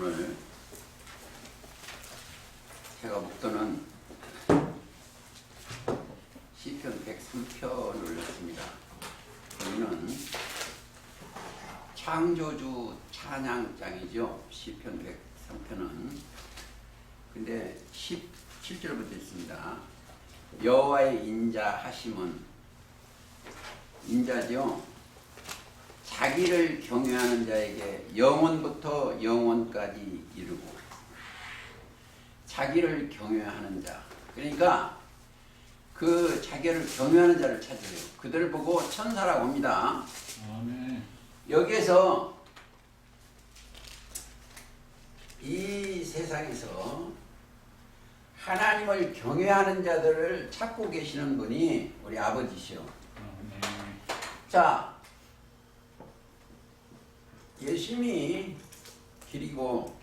오늘 제가 목도는 시편 103편을 했습니다. 여기는 창조주 찬양장이죠. 시편 103편은. 근데 17절부터 있습니다. 여호와의 인자하심은, 인자죠. 자기를 경외하는 자에게 영원부터 영원까지 이르고, 자기를 경외하는 자, 그러니까 그 자기를 경외하는 자를 찾으세요. 그들을 보고 천사라고 합니다. 아멘. 여기에서 이 세상에서 하나님을 경외하는 자들을 찾고 계시는 분이 우리 아버지시오. 아멘. 자, 열심히 기리고,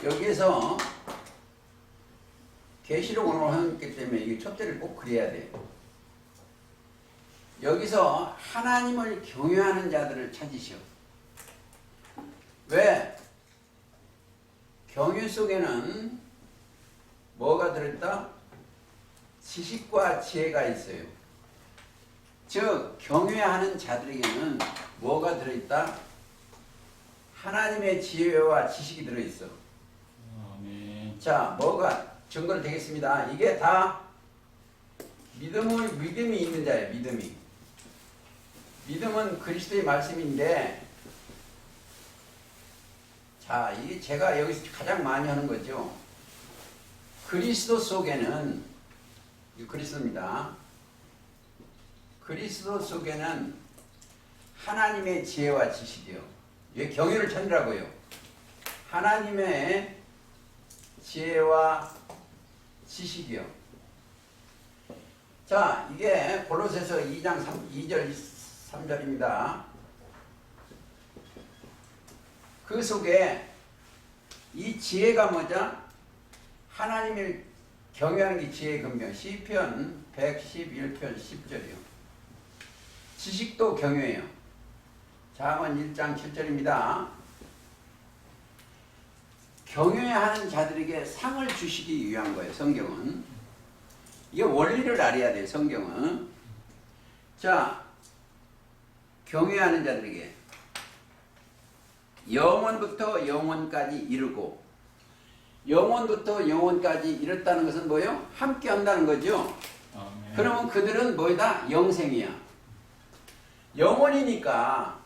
여기에서 계시록 오늘 했기 때문에 이게 첫째를 꼭 그래야 돼요. 여기서 하나님을 경외하는 자들을 찾으시오. 왜? 경외 속에는 뭐가 들어있다? 지식과 지혜가 있어요. 즉, 경외하는 자들에게는 뭐가 들어있다? 하나님의 지혜와 지식이 들어있어. 아멘. 자, 뭐가 증거를 되겠습니다. 이게 다 믿음이 있는 자예요. 믿음은 그리스도의 말씀인데, 자, 이게 제가 여기서 가장 많이 하는 거죠. 그리스도 속에는, 그리스도입니다. 그리스도 속에는 하나님의 지혜와 지식이요. 이게 경외를 찾으라고요. 하나님의 지혜와 지식이요. 자, 이게 골로새서 2장 2절 3절입니다. 그 속에 이 지혜가 뭐죠? 하나님을 경외하는 게 지혜의 근본. 시편 111편 10절이요. 지식도 경외예요. 잠언 1장 7절입니다. 경외하는 자들에게 상을 주시기 위한 거예요. 성경은. 이게 원리를 알아야 돼요. 성경은. 자, 경외하는 자들에게 영원부터 영원까지 이르고, 영원부터 영원까지 이뤘다는 것은 뭐예요? 함께 한다는 거죠. 아멘. 그러면 그들은 뭐다? 영생이야. 영원이니까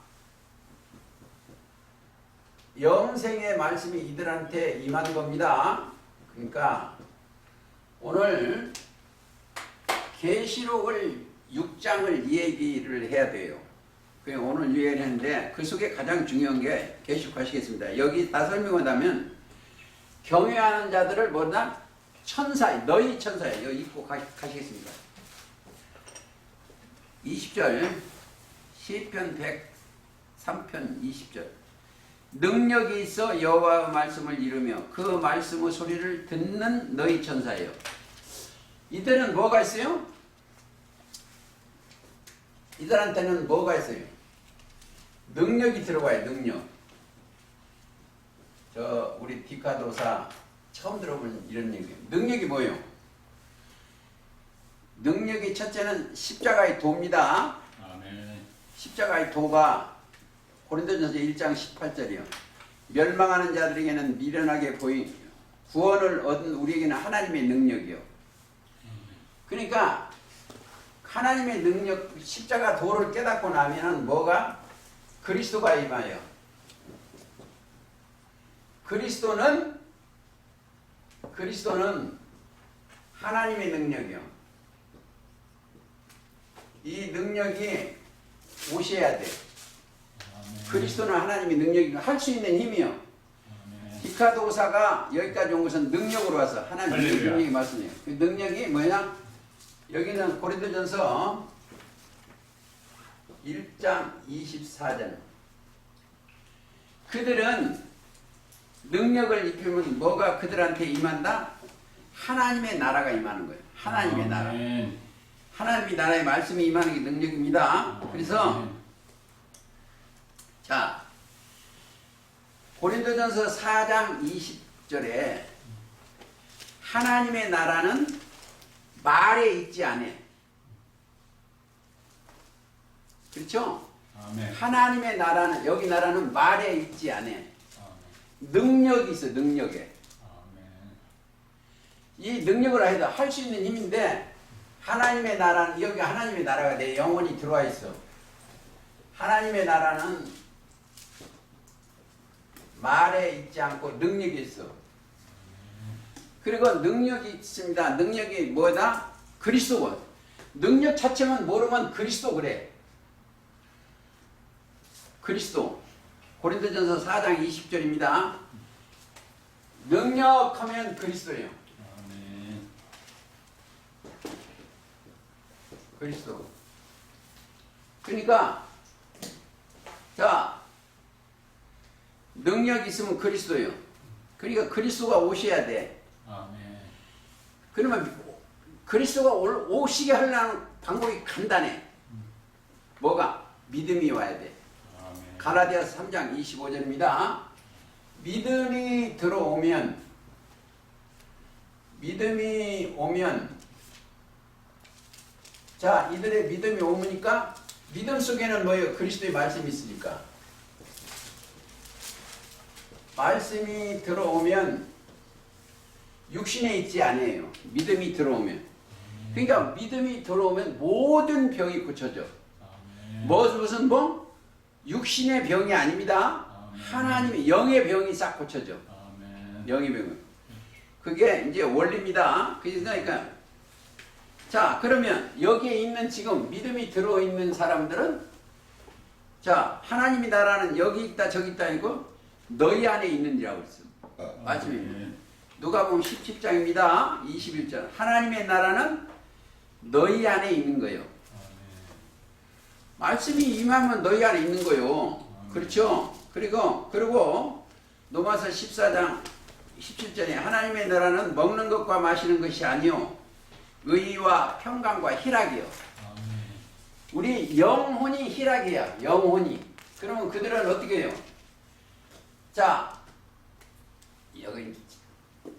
영생의 말씀이 이들한테 임한 겁니다. 그러니까 오늘 계시록을 6장을 얘기를 해야 돼요. 오늘 얘기를 했는데 그 속에 가장 중요한 게 계시록 하시겠습니다. 여기 다 설명하다면 경외하는 자들을 뭐다? 천사에, 너희 천사에 여기 읽고 가시겠습니다. 20절 시편 103편 20절 능력이 있어 여호와의 말씀을 이루며 그 말씀의 소리를 듣는 너희 천사예요. 이들은 뭐가 있어요? 이들한테는 뭐가 있어요? 능력이 들어가요. 능력. 저 우리 디카도사 처음 들어본 이런 얘기예요. 능력이 뭐예요? 능력이 첫째는 십자가의 도입니다. 아멘. 십자가의 도가 고린도전서 1장 18절이요. 멸망하는 자들에게는 미련하게 보인 구원을 얻은 우리에게는 하나님의 능력이요. 그러니까 하나님의 능력, 십자가 도를 깨닫고 나면은 뭐가? 그리스도가 임하여. 그리스도는 하나님의 능력이요. 이 능력이 오셔야 돼. 그리스도는 하나님의 능력이고 할 수 있는 힘이요. 디카도사가 여기까지 온 것은 능력으로 와서 하나님의 능력이 말씀이에요. 그 능력이 뭐냐? 여기는 고린도전서 1장 24절. 그들은 능력을 입히면 뭐가 그들한테 임한다? 하나님의 나라가 임하는 거예요. 하나님의 나라. 하나님의 나라의 말씀이 임하는 게 능력입니다. 그래서 자, 고린도전서 4장 20절에 하나님의 나라는 말에 있지 않아. 그렇죠? 아멘. 하나님의 나라는, 여기 나라는 말에 있지 않아. 아멘. 능력이 있어, 능력에. 아멘. 이 능력을 해도 할 수 있는 힘인데, 하나님의 나라는, 여기 하나님의 나라가 내 영혼이 들어와 있어. 하나님의 나라는 말에 있지 않고 능력이 있어. 그리고 능력이 있습니다. 능력이 뭐다? 그리스도. 능력 자체만 모르면 그리스도 그래. 그리스도. 고린도전서 4장 20절입니다. 능력하면 그리스도예요. 아멘. 그리스도. 그러니까 자, 능력이 있으면 그리스도예요. 그러니까 그리스도가 오셔야 돼. 아멘. 그러면 그리스도가 오시게 하려는 방법이 간단해. 뭐가? 믿음이 와야 돼. 아멘. 갈라디아서 3장 25절입니다. 믿음이 오면 자, 이들의 믿음이 오니까 믿음 속에는 뭐예요? 그리스도의 말씀이 있으니까. 말씀이 들어오면 육신에 있지 않아요. 믿음이 들어오면. 그러니까 믿음이 들어오면 모든 병이 고쳐져. 아멘. 무슨 병? 육신의 병이 아닙니다. 아멘. 하나님의 영의 병이 싹 고쳐져. 아멘. 영의 병은. 그게 이제 원리입니다. 그러니까 자, 그러면 여기에 있는 지금 믿음이 들어있는 사람들은 자, 하나님의 나라는 여기 있다 저기 있다 이거 너희 안에 있는지라고 했어. 말씀입니다. 누가복음 17장입니다. 21절. 하나님의 나라는 너희 안에 있는 거예요. 말씀이 임하면 너희 안에 있는 거예요. 그렇죠? 그리고 로마서 14장 17절에 하나님의 나라는 먹는 것과 마시는 것이 아니요 의와 평강과 희락이요. 우리 영혼이 희락이야. 영혼이. 그러면 그들은 어떻게 해요? 자, 여기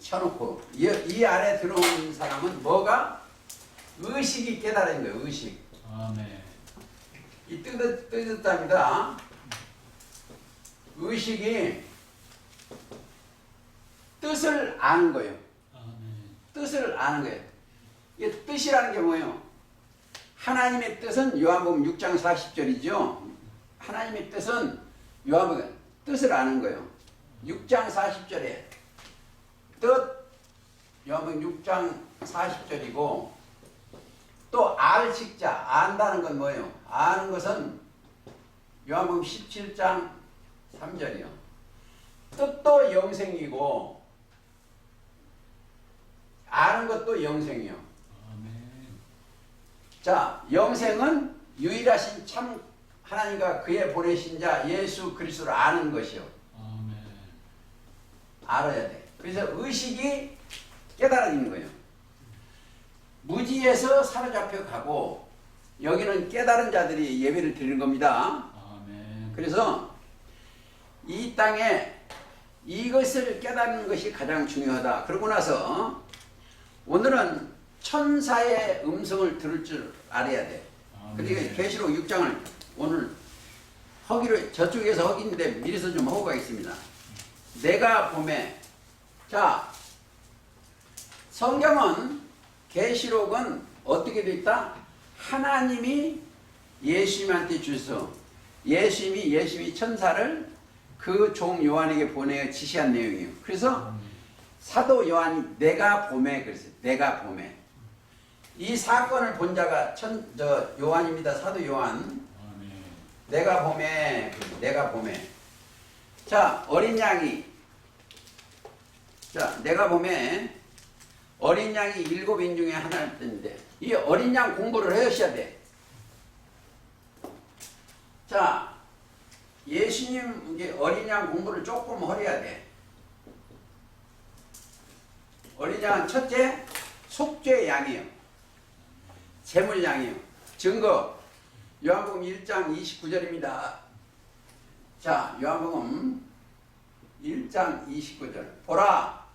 쳐놓고 이 안에 들어온 사람은 뭐가? 의식이 깨달은 거예요. 의식. 아멘. 이 뜨뜻합니다. 의식이 뜻을 아는 거예요. 아멘. 뜻을 아는 거예요. 이 뜻이라는 게 뭐예요? 하나님의 뜻은 요한복음 6장 40절이죠. 하나님의 뜻은 요한복음 뜻을 아는 거예요. 6장 40절에 뜻 요한복음 6장 40절이고 또 알식자 안다는 건 뭐예요? 아는 것은 요한복음 17장 3절이요. 뜻도 영생이고 아는 것도 영생이요. 아멘. 자, 영생은 유일하신 참 하나님과 그의 보내신 자 예수 그리스도를 아는 것이요. 아멘. 알아야 돼. 그래서 의식이 깨달아지는 거예요. 무지에서 사로잡혀 가고 여기는 깨달은 자들이 예배를 드리는 겁니다. 아멘. 그래서 이 땅에 이것을 깨닫는 것이 가장 중요하다. 그러고 나서 오늘은 천사의 음성을 들을 줄 알아야 돼. 그러니까 계시록 6장을 오늘 허기로 저쪽에서 허기인데 미리서 좀 하고 가겠습니다. 내가 봄에 자 성경은 계시록은 어떻게 돼 있다? 하나님이 예수님한테 주셔서 예수님이 천사를 그 종 요한에게 보내어 지시한 내용이에요. 그래서 사도 요한이 내가 봄에 그랬어요. 내가 봄에 이 사건을 본 자가 요한입니다. 사도 요한. 아멘. 내가 봄에 자 어린 양이 자 내가 봄에 어린 양이 7인 중에 하나일 텐데 이 어린 양 공부를 하셔야 돼. 자 예수님 이제 어린 양 공부를 조금 하려야 돼. 어린 양은 첫째 속죄 양이에요. 제물 양이에요. 증거 요한복음 1장 29절입니다. 자 요한복음 1장 29절. 보라,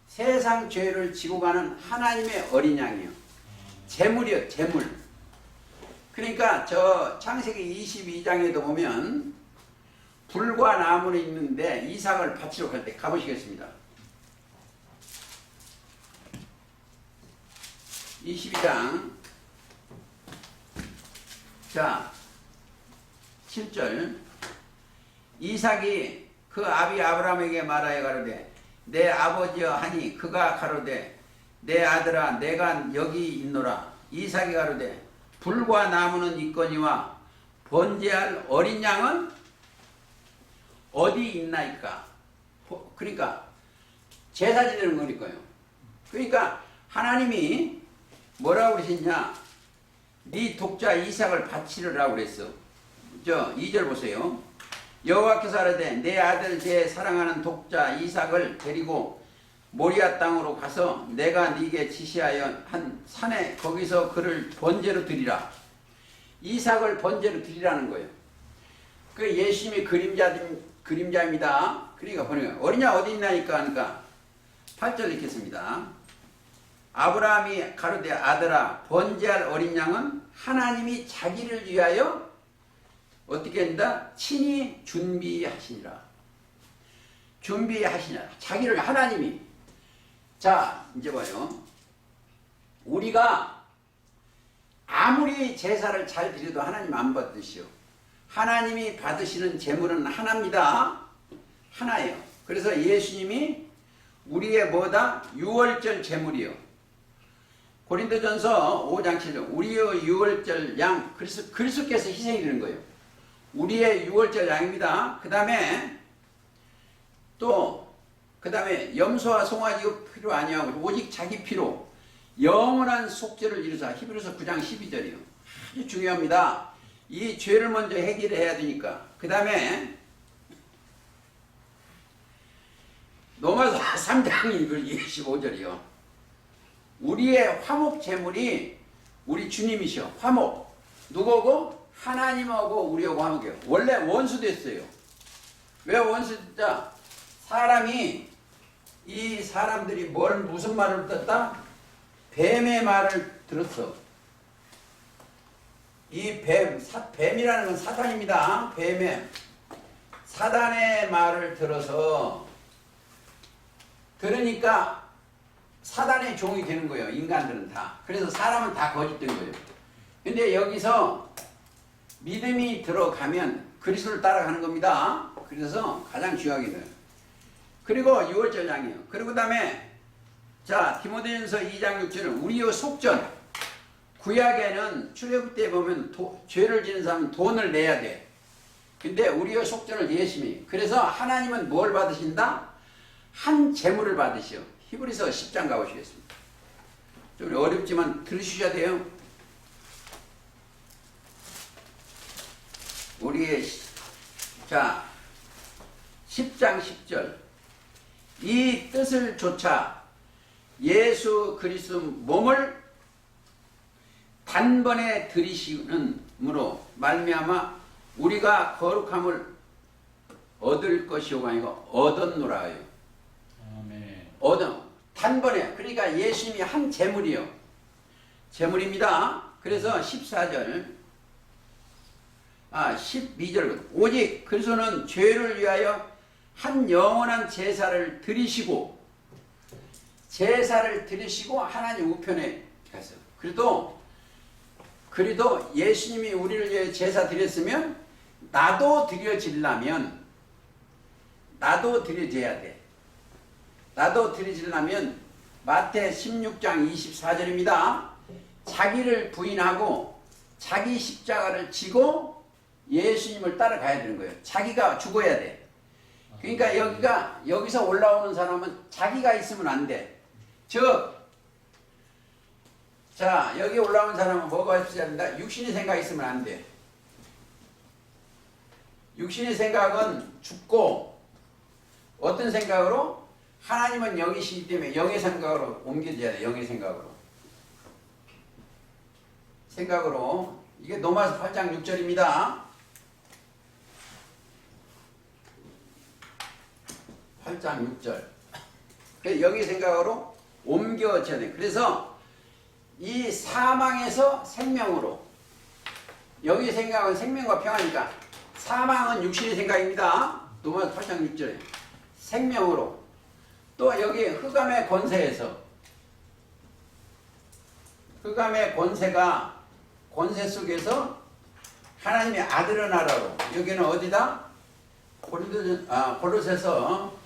세상 죄를 지고 가는 하나님의 어린 양이요. 제물이요, 제물. 그러니까 저 창세기 22장에도 보면 불과 나무는 있는데 이삭을 바치러 갈 때 가보시겠습니다. 22장 자 7절. 이삭이 그 아비 아브라함에게 말하여 가로되 내 아버지여 하니 그가 가로되 내 아들아 내가 여기 있노라. 이삭이 가로되 불과 나무는 있거니와 번제할 어린 양은 어디 있나이까. 그러니까 제사 지내는 거니까요. 그러니까 하나님이 뭐라고 그러셨냐, 네 독자 이삭을 바치르라고 그랬어. 저 2절 보세요. 여호와께서 하시되 내 아들 제 사랑하는 독자 이삭을 데리고 모리아 땅으로 가서 내가 네게 지시하여 한 산에 거기서 그를 번제로 드리라. 이삭을 번제로 드리라는 거예요. 그 예수님이 그림자입니다. 그러니까 보니까 어린 양 어디 있나니까 하니까 8절 읽겠습니다. 아브라함이 가로되 아들아 번제할 어린 양은 하나님이 자기를 위하여 어떻게 한다? 친히 준비하시니라. 준비하시니라. 자기를 하나님이. 자 이제 봐요. 우리가 아무리 제사를 잘 드려도 하나님 안 받으시오. 하나님이 받으시는 제물은 하나입니다. 하나예요. 그래서 예수님이 우리의 뭐다? 유월절 제물이요. 고린도전서 5장 7절 우리의 유월절 양 그리스도께서 희생이 되는 거예요. 우리의 유월절 양입니다. 그 다음에 염소와 송아지가 필요 아니하고 오직 자기 피로 영원한 속죄를 이루사. 히브리서 9장 12절이요. 아주 중요합니다. 이 죄를 먼저 해결해야 되니까. 그 다음에 로마서 3장 25절이요. 우리의 화목 제물이 우리 주님이셔. 화목. 누구고? 하나님하고 우리하고 화목이에요. 원래 원수 됐어요. 왜 원수자? 이 사람들이 무슨 말을 듣다? 뱀의 말을 들었어. 이 뱀이라는 건 사탄입니다. 사단의 말을 들으니까 사단의 종이 되는 거예요. 인간들은 다. 그래서 사람은 다 거짓된 거예요. 근데 여기서 믿음이 들어가면 그리스도를 따라가는 겁니다. 그래서 가장 중요하게 돼요. 그리고 유월절 양이에요. 그리고 그 다음에 자 디모데전서 2장 6절은 우리의 속전. 구약에는 출애굽 때 보면 죄를 지는 사람은 돈을 내야 돼. 근데 우리의 속전을 예수님이. 그래서 하나님은 뭘 받으신다? 한 제물을 받으시오. 히브리서 10장 가보시겠습니다. 좀 어렵지만 들으셔야 돼요. 우리의 자 10장 10절 이 뜻을 조차 예수 그리스도 몸을 단번에 들이시는므로 말미암아 우리가 거룩함을 얻을 것이오가 아니고 얻었노라요. 아멘. 단번에. 그러니까 예수님이 한 제물이요. 제물입니다. 그래서 14절 12절 오직 그리스도는 죄를 위하여 한 영원한 제사를 드리시고 하나님 우편에 가서 그래도 예수님이 우리를 위해 제사 드렸으면 나도 드려져야 돼. 나도 드려지려면 마태 16장 24절입니다. 자기를 부인하고 자기 십자가를 지고 예수님을 따라가야 되는 거예요. 자기가 죽어야 돼. 그러니까 여기서 올라오는 사람은 자기가 있으면 안 돼. 자, 여기 올라오는 사람은 뭐가 있어야 된다? 육신의 생각이 있으면 안 돼. 육신의 생각은 죽고 어떤 생각으로? 하나님은 영이시기 때문에 영의 생각으로 옮겨져야 돼. 영의 생각으로. 이게 로마서 8장 6절입니다. 8장 6절. 여기 생각으로 옮겨져야 돼. 그래서 이 사망에서 생명으로, 여기 생각은 생명과 평화니까 사망은 육신의 생각입니다. 로마서 8장 6절에 생명으로, 또 여기 흑암의 권세에서, 흑암의 권세 속에서 하나님의 아들의 나라로, 여기는 어디다? 골로새서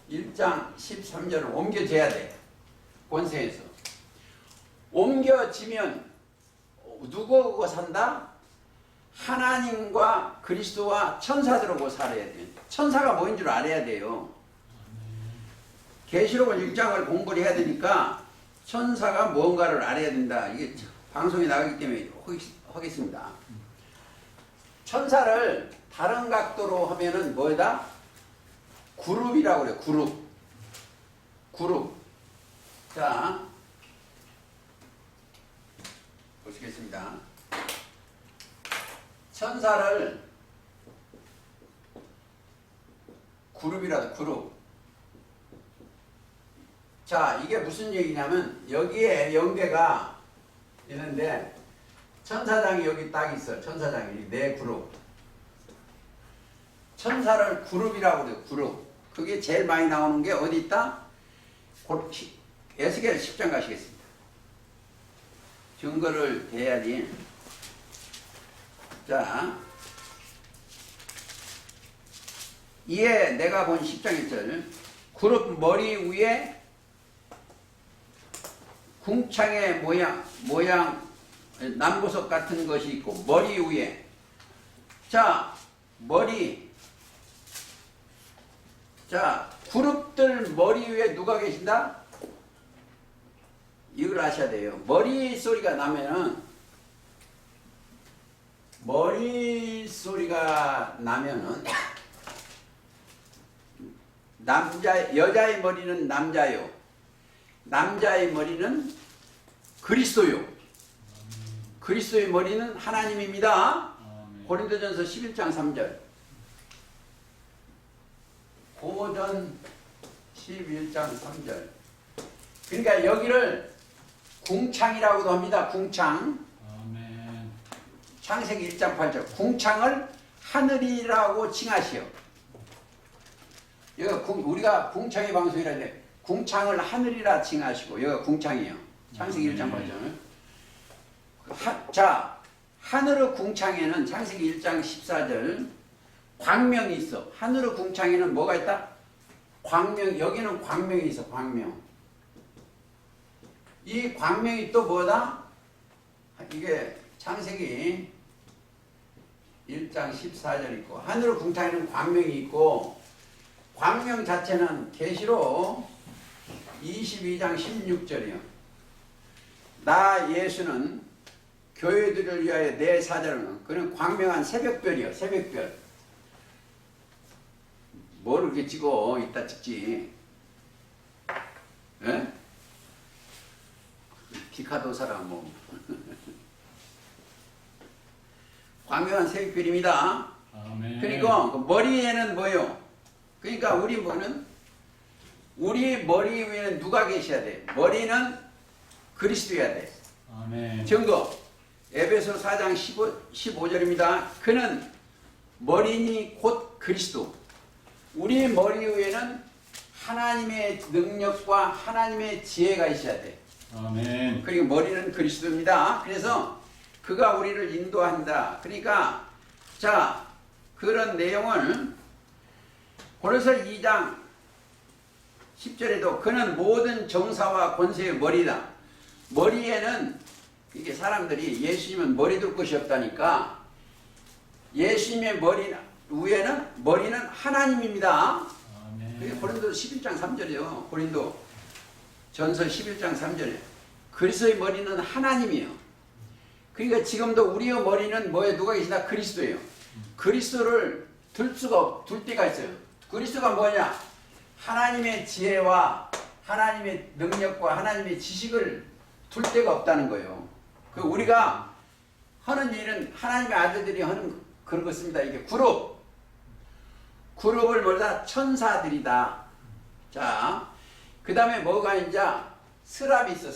1장 13절을 옮겨져야 돼. 권세에서 옮겨지면 누구하고 산다? 하나님과 그리스도와 천사들하고 살아야 돼. 천사가 뭐인 줄 알아야 돼요. 계시록을 1장을 공부를 해야 되니까 천사가 뭔가를 알아야 된다. 이게 방송에 나가기 때문에 하겠습니다. 천사를 다른 각도로 하면은 뭐다? 그룹이라고 그래요. 그룹. 자, 보시겠습니다. 천사를 그룹이라도 그룹. 자, 이게 무슨 얘기냐면 여기에 연계가 있는데 천사장이 여기 딱 있어. 천사장이 네 그룹. 천사를 그룹이라고 그래요. 그룹. 그게 제일 많이 나오는 게 어디 있다? 에스겔 10장 가시겠습니다. 증거를 대야지. 자, 이에 내가 본 10장 1절. 그룹 머리 위에 궁창의 모양 남보석 같은 것이 있고, 머리 위에. 자, 머리. 자, 그룹들 머리 위에 누가 계신다? 이걸 아셔야 돼요. 머리 소리가 나면은, 여자의 머리는 남자요. 남자의 머리는 그리스도요. 그리스도의 머리는 하나님입니다. 고린도전서 11장 3절. 고전 11장 3절. 그러니까 여기를 궁창이라고도 합니다. 궁창. 아멘. 창세기 1장 8절. 궁창을 하늘이라고 칭하시오. 우리가 궁창의 방송이라 하는데 궁창을 하늘이라 칭하시고, 여기가 궁창이에요. 창세기 1장 8절. 자, 하늘의 궁창에는 창세기 1장 14절 광명이 있어. 하늘의 궁창에는 뭐가 있다? 광명. 여기는 광명이 있어. 광명. 이 광명이 또 뭐다? 이게 창세기 1장 14절 있고, 하늘의 궁창에는 광명이 있고, 광명 자체는 계시록 22장 16절이요. 나 예수는 교회들을 위하여 내 사자를, 그는 광명한 새벽별이요. 새벽별. 뭘 이렇게 찍어? 이따 찍지. 에? 피카도사랑 뭐. 광명한 새벽별입니다. 아멘. 그리고 그 머리에는 뭐요? 그러니까 우리 머리 위에는 누가 계셔야 돼? 머리는 그리스도여야 돼. 아멘. 증거. 에베소 4장 15절입니다. 그는 머리니 곧 그리스도. 우리 머리 위에는 하나님의 능력과 하나님의 지혜가 있어야 돼. 아멘. 그리고 머리는 그리스도입니다. 그래서 그가 우리를 인도한다. 그러니까 자, 그런 내용을 고린도서 2장 10절에도 그는 모든 정사와 권세의 머리다. 머리에는 이게 사람들이 예수님은 머리 둘 곳이 없다니까, 예수님의 머리 위에는 머리는 하나님입니다. 그게 고린도 11장 3절이요. 고린도 전서 11장 3절에 그리스도의 머리는 하나님이에요. 그러니까 지금도 우리의 머리는 뭐에 누가 계시다? 그리스도예요. 그리스도를 둘 때가 있어요. 그리스도가 뭐냐? 하나님의 지혜와 하나님의 능력과 하나님의 지식을 둘 데가 없다는 거예요. 그 우리가 하는 일은 하나님의 아들들이 하는 그런 것입니다. 이게 그룹. 그룹을 뭐다? 천사들이다. 자, 그 다음에 뭐가 이제 스랍이 있어.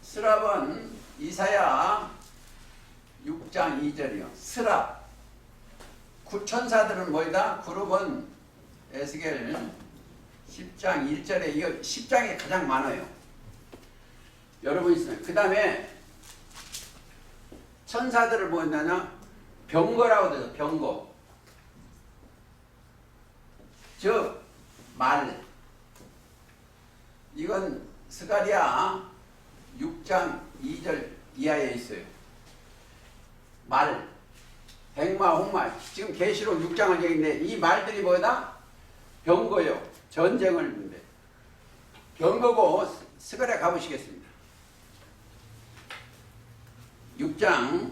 스랍은 이사야 6장 2절이요. 스랍. 천사들은 뭐이다? 그룹은 에스겔 10장 1절에 이거 10장에 가장 많아요. 여러분 있으면 그 다음에 천사들을 뭐냐면 병거라고 해서 병거. 즉 말. 이건 스가랴 6장 2절 이하에 있어요. 말, 백마, 홍마. 지금 계시록 6장을 얘기했는데 이 말들이 뭐다? 병거요. 전쟁을 하는데. 병거고 스가랴 가보시겠습니다. 6장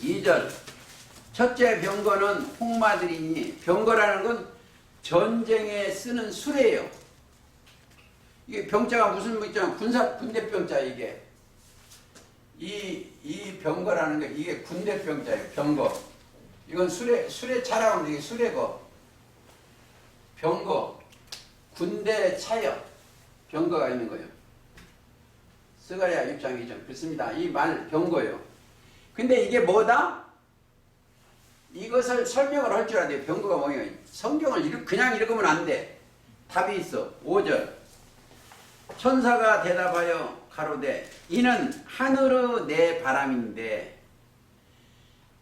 2절. 첫째 병거는 홍마들이니, 병거라는 건 전쟁에 쓰는 수레예요. 이게 병자가 무슨 병자냐? 군대병자 이게. 이 병거라는 게 이게 군대병자예요. 병거. 이건 수레차라고 하는데 이게 수레거. 병거. 군대 차역. 병거가 있는 거예요. 스가랴 6장 2절. 그렇습니다. 이 말 병거예요. 근데 이게 뭐다? 이것을 설명을 할 줄 알아야 돼요. 병거가 뭐예요? 성경을 그냥 읽으면 안 돼. 답이 있어. 5절. 천사가 대답하여 가로되 이는 하늘의 내 바람인데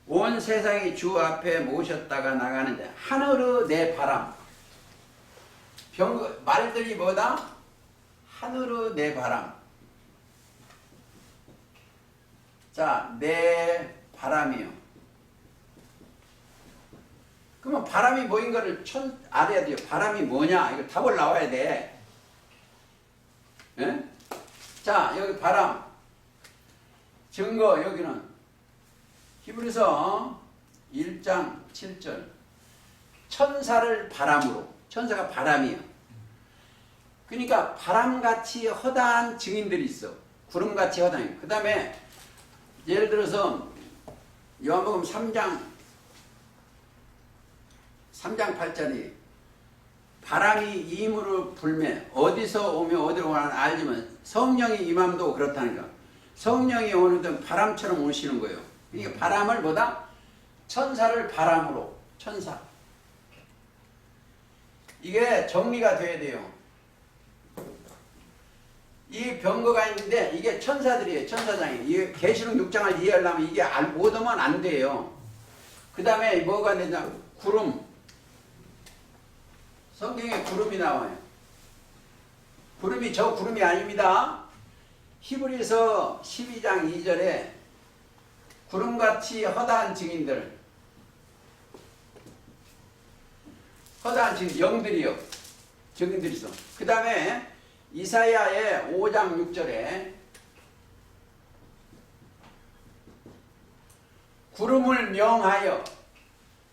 온 세상이 주 앞에 모셨다가 나가는데 하늘의 내 바람. 말들이 뭐다? 하늘의 내 바람. 자, 내 바람이요. 그러면 바람이 뭐인 거를 알아야 돼요. 바람이 뭐냐? 이거 답을 나와야 돼. 예? 자, 여기 바람. 증거, 여기는 히브리서 1장 7절. 천사를 바람으로. 천사가 바람이에요. 그러니까 바람같이 허다한 증인들이 있어. 구름같이 허다해요. 그 다음에 예를 들어서 요한복음 3장 8절이 바람이 임으로 불매 어디서 오며 어디로 가나 알지만 성령이 임함도 그렇다는 거. 성령이 오는 바람처럼 오시는 거예요. 그러니까 바람을 뭐다? 천사를 바람으로. 천사. 이게 정리가 돼야 돼요. 이 병거가 있는데 이게 천사들이에요. 천사장이. 이 계시록 6장을 이해하려면 이게 못 오면 안 돼요. 그 다음에 뭐가 되냐? 구름. 성경에 구름이 나와요. 구름이 저 구름이 아닙니다. 히브리서 12장 2절에 구름같이 허다한 증인들. 허다한 증인, 영들이요. 증인들이 있어. 그 다음에 이사야의 5장 6절에 구름을 명하여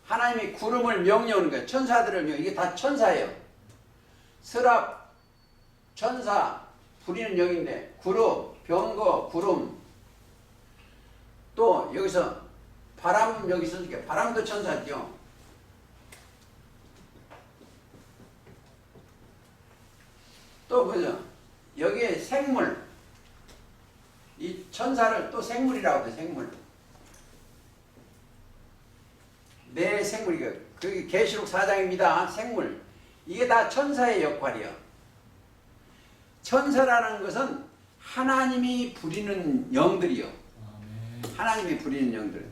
하나님이 구름을 명령하는 거예요. 천사들을 이게 다 천사예요. 스랍, 천사, 부리는 영인데 구름, 병거, 구름. 또 여기서 바람 여기 써줄게. 바람도 천사죠. 또 보죠. 여기에 생물. 이 천사를 또 생물이라고 해요. 생물. 내 생물이가 그게 계시록 4장입니다. 생물. 이게 다 천사의 역할이야. 천사라는 것은 하나님이 부리는 영들이요. 하나님이 부리는 영들.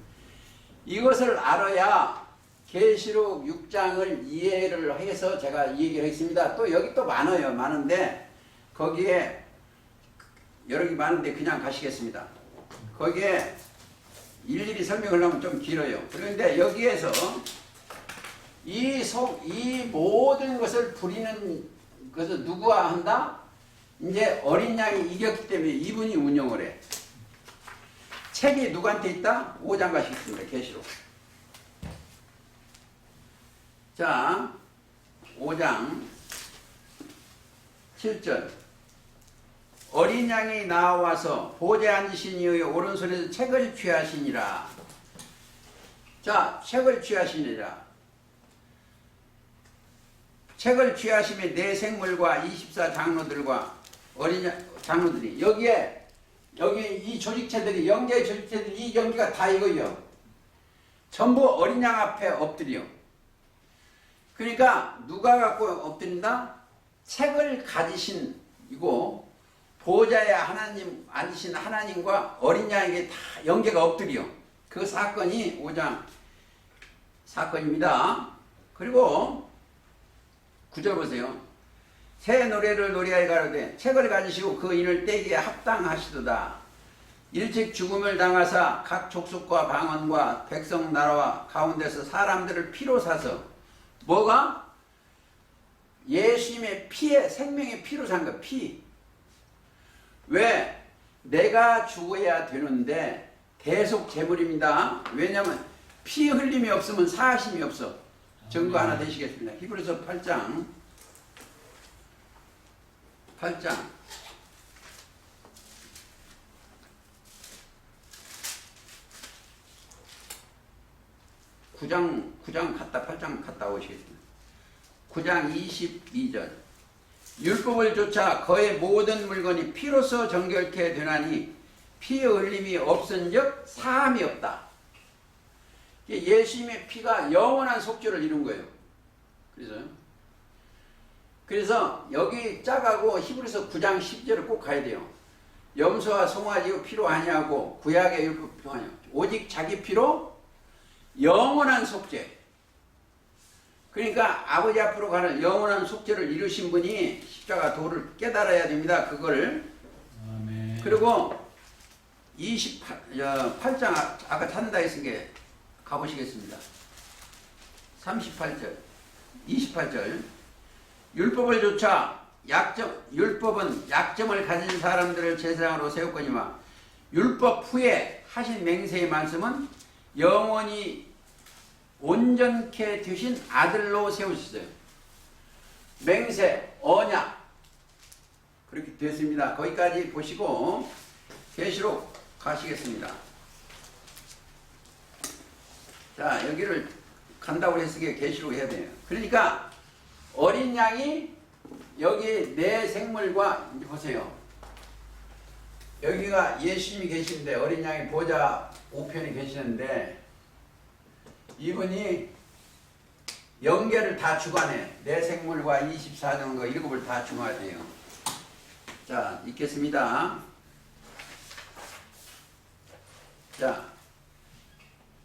이것을 알아야 계시록 6장을 이해를 해서 제가 이 얘기를 했습니다. 또 여기 또 많아요. 많은데 거기에 여러 개 많은데 그냥 가시겠습니다. 거기에 일일이 설명을 하면 좀 길어요. 그런데 여기에서 이 모든 것을 부리는 것을 누구와 한다? 이제 어린 양이 이겼기 때문에 이분이 운영을 해. 책이 누구한테 있다? 5장 가시겠습니다. 계시록. 자, 5장 7절. 어린 양이 나와서 보좌에 앉으신 이의 오른손에서 책을 취하시니라. 자, 책을 취하시니라. 책을 취하심에 내 생물과 24장로들과 어린 장로들이 여기 이 조직체들이 영계 조직체들이 이 영계가 다 이거요. 전부 어린 양 앞에 엎드려. 그러니까 누가 갖고 엎드린다? 책을 가지신 이고 보좌에 하나님 앉으신 하나님과 어린 양에게 다 영계가 엎드려. 그 사건이 5장 사건입니다. 그리고 9절 보세요. 새 노래를 노래하여 가로되 책을 가지시고 그 인을 떼기에 합당하시도다. 일찍 죽음을 당하사 각 족속과 방언과 백성 나라와 가운데서 사람들을 피로 사서 뭐가? 예수님의 피에 생명의 피로 산 거. 피. 왜? 내가 죽어야 되는데 대속 제물입니다. 왜냐하면 피 흘림이 없으면 사하심이 없어. 증거 하나 되시겠습니다. 히브리서 8장 9장 갔다 8장 갔다 오시겠습니다. 9장 22절 율법을 쫓아 거의 모든 물건이 피로서 정결케 되나니 피의 흘림이 없은즉 사함이 없다. 예수님의 피가 영원한 속죄를 이룬 거예요. 그래서 여기 짝하고 히브리서 9장 10절을 꼭 가야 돼요. 염소와 송아지의 피로 아니하고 구약의 율법 피로 아니하고 오직 자기 피로 영원한 속죄. 그러니까 아버지 앞으로 가는 영원한 속죄를 이루신 분이 십자가 도를 깨달아야 됩니다. 그걸. 아멘. 그리고 8장 아까 찾는다 했은 게 가보시겠습니다. 38절 28절 율법을 쫓아 율법은 약점을 가진 사람들을 제사장으로 세웠거니와 율법 후에 하신 맹세의 말씀은 영원히 온전케 되신 아들로 세우셨어요. 맹세, 언약 그렇게 됐습니다. 거기까지 보시고 계시록 가시겠습니다. 자, 여기를 간다고 했으니까 계시록 해야 돼요. 그러니까 어린 양이 여기 내 생물과 이제 보세요. 여기가 예수님이 계시는데 어린 양이 보좌 우편에 계시는데 이분이 영계를 다 주관해. 내 생물과 24종과 일곱을 다 주관해요. 자, 읽겠습니다. 자,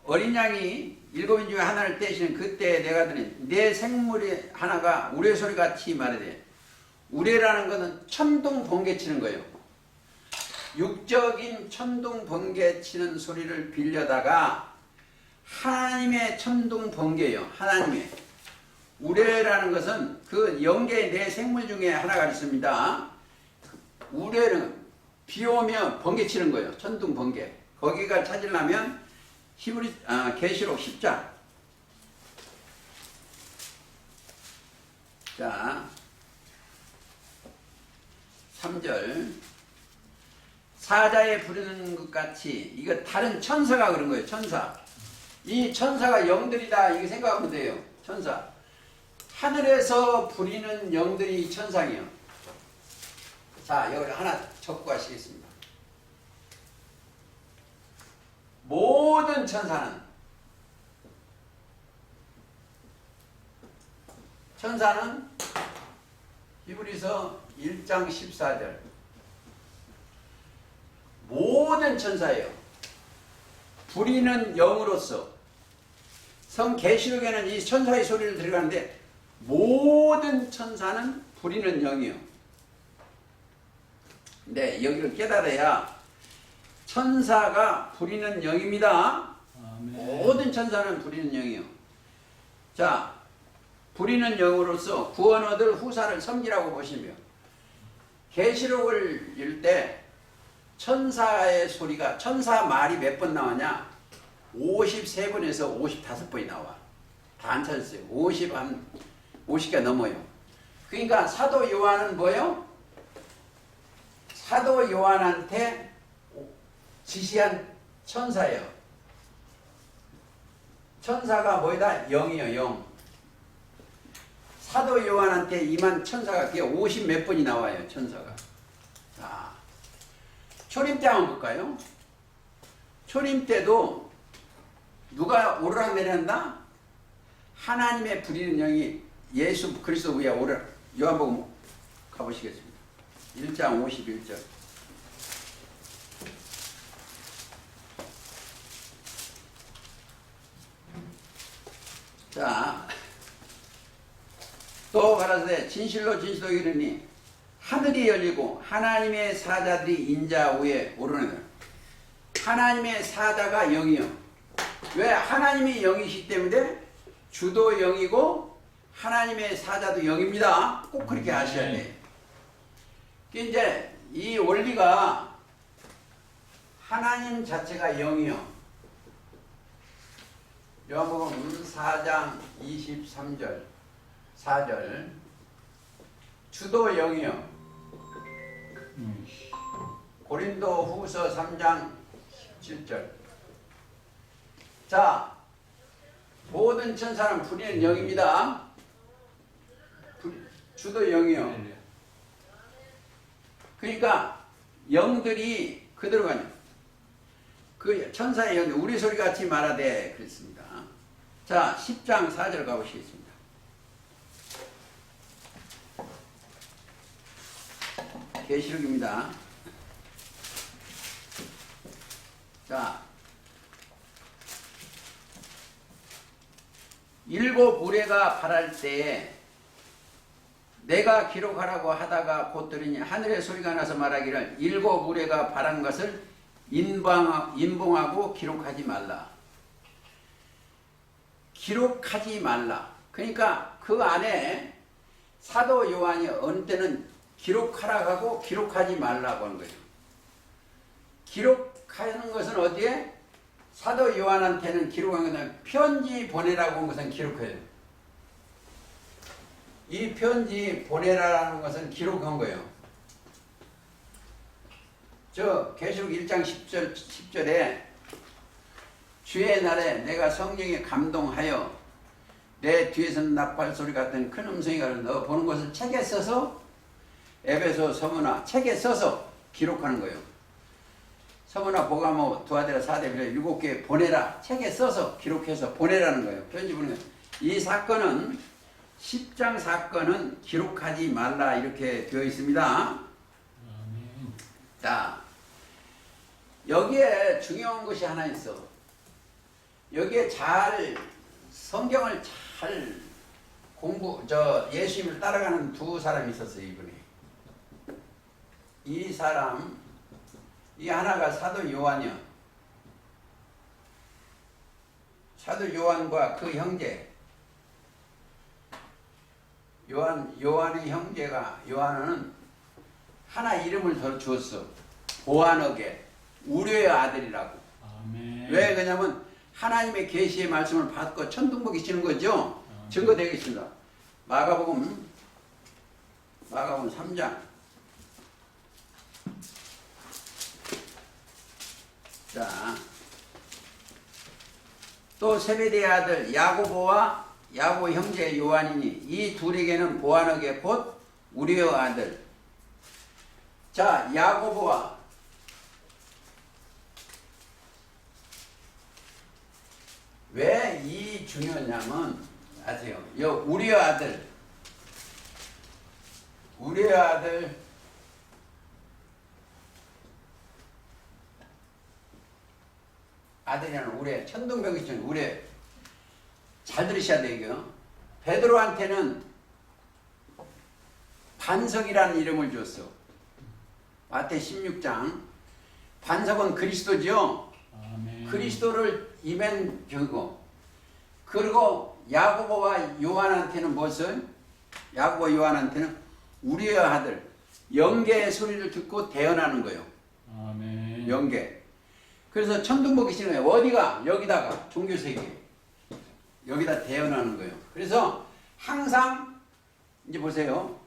어린 양이 일곱인 중에 하나를 떼시는 그때 내가 드린 내 생물이 하나가 우레 소리같이 말하되 우레라는 것은 천둥 번개 치는 거예요. 육적인 천둥 번개 치는 소리를 빌려다가 하나님의 천둥 번개예요. 하나님의 우레라는 것은 그 영계의 내 생물 중에 하나가 있습니다. 우레는 비 오면 번개 치는 거예요. 천둥 번개. 거기가 찾으려면 계시록 10장. 자, 3절. 사자에 부르는 것 같이, 이거 다른 천사가 그런 거예요. 천사. 이 천사가 영들이다. 이거 생각하면 돼요. 천사. 하늘에서 부리는 영들이 천상이요. 자, 여기 하나 적고 가시겠습니다. 모든 천사는 히브리서 1장 14절 모든 천사예요. 부리는 영으로서 성 계시록에는 이 천사의 소리를 들어가는데 모든 천사는 부리는 영이요. 근데 여기를 깨달아야 천사가 부리는 영입니다. 아멘. 모든 천사는 부리는 영이요. 자, 부리는 영으로서 구원 얻을 후사를 섬기라고 보시며 계시록을 읽을 때 천사의 소리가 천사 말이 몇 번 나오냐? 53번에서 55번이 나와. 다 안 찾았어요. 50개 넘어요. 그러니까 사도 요한은 뭐예요? 사도 요한한테 지시한 천사예요. 천사가 뭐이다? 영이요, 영. 사도 요한한테 임한 천사가 그게 50 몇 번이 나와요, 천사가. 자, 초림 때 한번 볼까요? 초림 때도 누가 오르락 내린다? 하나님의 부리는 영이 예수 그리스도 위에 오르락. 요한복음 가보시겠습니다. 1장 51절. 자, 또 가라사대 진실로 진실로 이르니 하늘이 열리고 하나님의 사자들이 인자 위에 오르느니라. 하나님의 사자가 영이요. 왜? 하나님이 영이시기 때문에 주도 영이고 하나님의 사자도 영입니다. 꼭 그렇게 아셔야 돼요. 이제 이 원리가 하나님 자체가 영이요. 요한복음 4장 23절 4절 주도 영이요. 고린도 후서 3장 7절. 자, 모든 천사는 부리는 영입니다. 주도 영이요. 그러니까 영들이 그대로 가냐. 그 천사의 영, 우리 소리 같이 말하되 그랬습니다. 자, 10장 4절 가보시겠습니다. 계시록입니다. 자, 일곱 우레가 발할 때에 내가 기록하라고 하다가 곧 들으니 하늘의 소리가 나서 말하기를 일곱 우레가 발한 것을 인봉하고 기록하지 말라. 기록하지 말라. 그러니까 그 안에 사도 요한이 어느 때는 기록하라고 하고 기록하지 말라고 하는 거예요. 기록하는 것은 어디에? 사도 요한한테는 기록한 것은 편지 보내라고 한 것은 기록해요. 이 편지 보내라는 것은 기록한 거예요. 저 계시록 1장 10절에 주의 날에 내가 성령에 감동하여 내 뒤에서는 나팔 소리 같은 큰 음성이가 너 보는 것을 책에 써서 에베소 서문화 책에 써서 기록하는 거예요. 서문화 보가모 두아데라 사데빌라 7개 보내라 책에 써서 기록해서 보내라는 거예요. 편지 보내는 거예요. 이 사건은 10장 사건은 기록하지 말라 이렇게 되어 있습니다. 자, 여기에 중요한 것이 하나 있어. 여기에 성경을 잘 예수님을 따라가는 두 사람이 있었어요, 이분이. 이 사람, 이 하나가 사도 요한이요. 사도 요한과 그 형제. 요한의 형제가, 요한은 하나 이름을 더 주었어. 보아너게, 우려의 아들이라고. 아멘. 왜 그러냐면 하나님의 계시의 말씀을 받고 천둥복이 치는 거죠. 증거되겠습니다. 마가복음 3장. 자, 또 세베대의 아들 야고보와 야고 형제 요한이니 이 둘에게는 보아너게 곧 우리의 아들. 자, 야고보와 왜 이 중요하냐면 아세요? 우리의 아들 아들이라는 우레 천둥병기처럼 우레 잘 들으셔야 돼요. 이거. 베드로한테는 반석이라는 이름을 줬어. 마태 16장. 반석은 그리스도죠. 아멘. 그리스도를 입엔 저거. 그리고 야고보와 요한한테는 무엇을? 야고보 요한한테는 우리의 아들. 영계의 소리를 듣고 대언하는 거예요. 아멘. 영계. 그래서 천둥복이 치는 거예요. 어디가? 여기다가 종교세계. 여기다 대언하는 거예요. 그래서 항상 이제 보세요.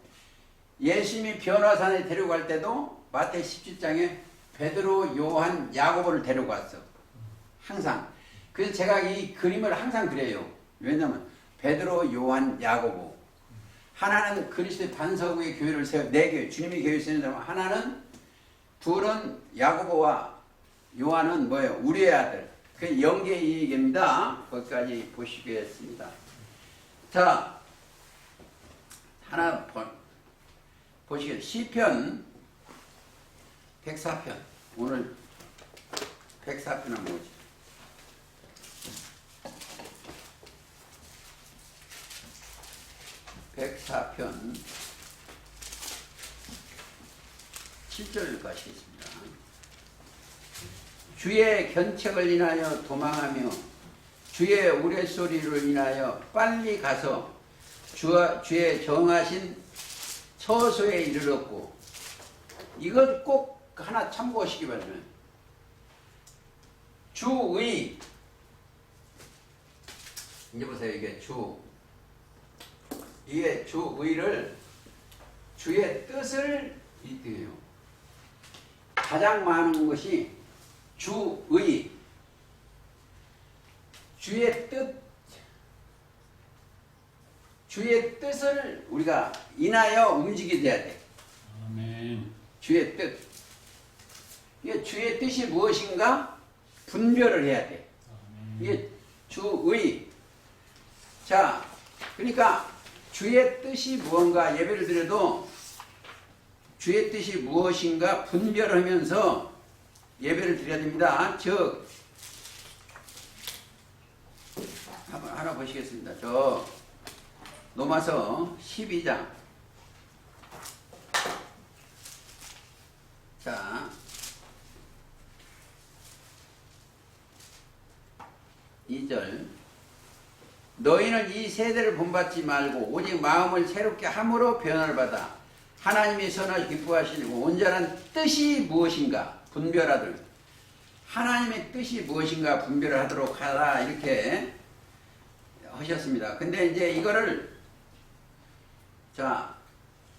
예수님이 변화산에 데려갈 때도 마태 17장에 베드로, 요한, 야고보를 데려갔어. 항상. 그래서 제가 이 그림을 항상 그려요. 왜냐면 베드로, 요한, 야고보. 하나는 그리스도의 반석의 교회를 세워 네 교회, 주님이 교회 세우는 하나는 둘은 야고보와 요한은 뭐예요? 우리의 아들. 그 영계의 얘기입니다. 거기까지 보시겠습니다. 자, 하나 보시겠습니다. 시편 104편. 오늘 104편은 뭐지? (104편) 7절 가시겠습니다. 주의 견책을 인하여 도망하며 주의 우레소리를 인하여 빨리 가서 주의 정하신 처소에 이르렀고, 이것 꼭 하나 참고하시기 바랍니다. 주의, 이제 보세요. 이게 주의를 주의 뜻을 이때요. 가장 많은 것이 주의, 주의 뜻을 우리가 인하여 움직이게 돼야 돼. 아멘. 주의 뜻. 이게 주의 뜻이 무엇인가 분별을 해야 돼. 이게 주의. 자, 그러니까 주의 뜻이 무언가 예배를 드려도 주의 뜻이 무엇인가 분별하면서 예배를 드려야 됩니다. 즉, 하나 보시겠습니다. 저 로마서 12장. 자, 2절. 너희는 이 세대를 본받지 말고 오직 마음을 새롭게 함으로 변화를 받아 하나님의 선을 기뻐하시고 온전한 뜻이 무엇인가 분별하도록, 하나님의 뜻이 무엇인가 분별을 하도록 하라, 이렇게 하셨습니다. 근데 이제 이거를 자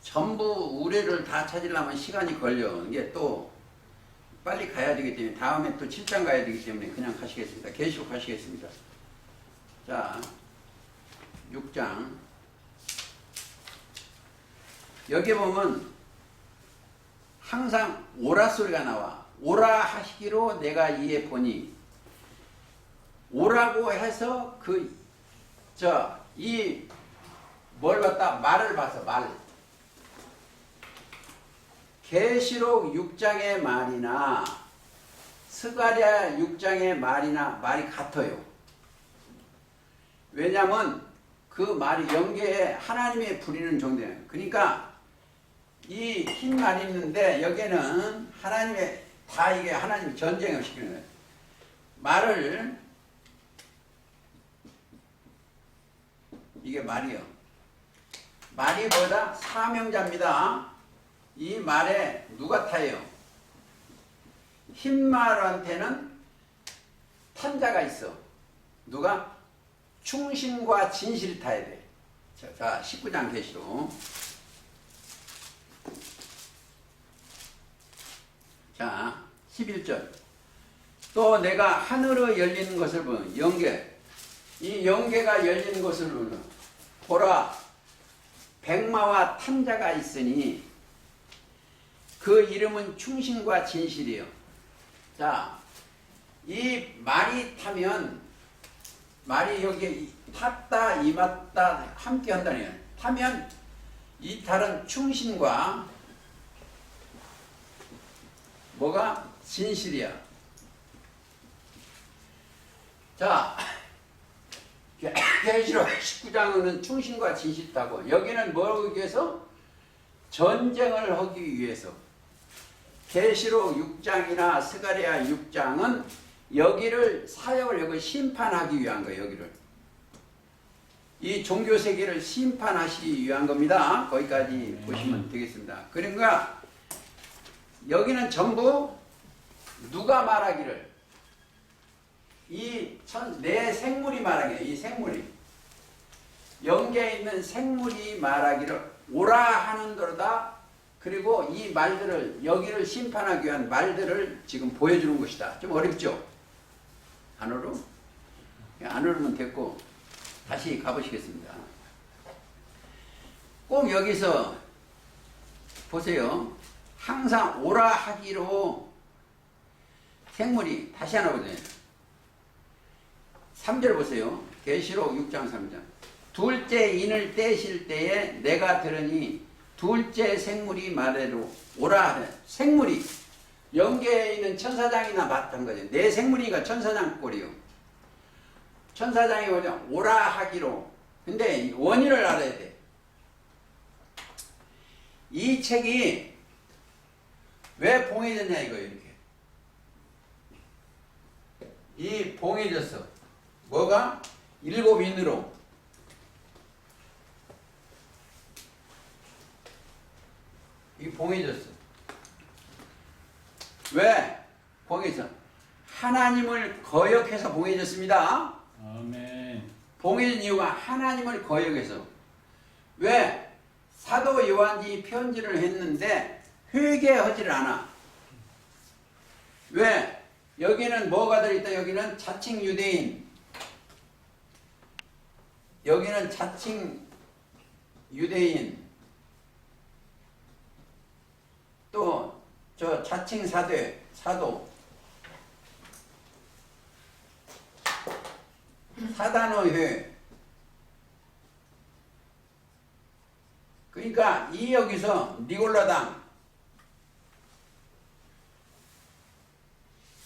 전부 우레를 다 찾으려면 시간이 걸려. 이게 또 빨리 가야 되기 때문에 다음에 또 7장 가야 되기 때문에 그냥 가시겠습니다. 계속 가시겠습니다. 자, 6장. 여기 보면 항상 오라 소리가 나와. 오라 하시기로 내가 이에 보니. 오라고 해서 뭘 봤다? 말을 봐서 말. 계시록 6장의 말이나 스가랴 6장의 말이나 말이 같아요. 왜냐하면 그 말이 영계에 하나님의 부리는 정도예요. 그러니까 이 흰 말이 있는데 여기에는 하나님의 다 이게 하나님이 전쟁을 시키는 거예요. 말을 이게 말이요. 말이 뭐다? 사명자입니다. 이 말에 누가 타요? 흰 말한테는 탄자가 있어. 누가? 충신과 진실이 타야 돼. 자, 19장 계시록. 자, 11절. 또 내가 하늘을 열리는 것을 보면 영계. 이 영계가 열리는 것을 보면 보라, 백마와 탄자가 있으니 그 이름은 충신과 진실이요. 자, 이 말이 타면, 말이 여기에 탔다, 임했다, 함께 한다는 거예요. 타면 이 탈은 충신과 뭐가? 진실이야. 자, 계시록 19장은 충신과 진실이라고. 여기는 뭘 하기 위해서? 전쟁을 하기 위해서. 계시록 6장이나 스가랴 6장은 여기를 사역을 여기 심판하기 위한 거예요. 여기를 이 종교 세계를 심판하시기 위한 겁니다. 거기까지 보시면 되겠습니다. 그러니까 여기는 전부 누가 말하기를, 내 생물이 말하기를, 이 생물이 영계에 있는 생물이 말하기를 오라 하는도로다. 그리고 이 말들을 여기를 심판하기 위한 말들을 지금 보여주는 것이다. 좀 어렵죠? 단어로? 안 오르면 됐고 다시 가보시겠습니다. 꼭 여기서 보세요. 항상 오라 하기로 생물이 다시 하나 보세요. 3절 보세요. 계시록 6장 3절. 둘째 인을 떼실 때에 내가 들으니 둘째 생물이 말대로 오라 하래. 생물이 영계에 있는 천사장이나 마찬가지. 내 생물이니까 천사장 꼴이요. 천사장이 뭐냐? 오라 하기로. 근데 원인을 알아야 돼. 이 책이 왜 봉해졌냐 이거예요. 이렇게. 이 봉해졌어. 뭐가? 7인으로. 이 봉해졌어. 왜? 봉해져. 하나님을 거역해서 봉해졌습니다. 아멘. 봉해진 이유가 하나님을 거역해서. 왜? 사도 요한이 편지를 했는데 회개하지를 않아. 왜? 여기는 뭐가 들어있다? 여기는 자칭 유대인. 여기는 자칭 유대인. 또 저 자칭 사도. 사단어회. 그러니까 이 여기서 니골라당.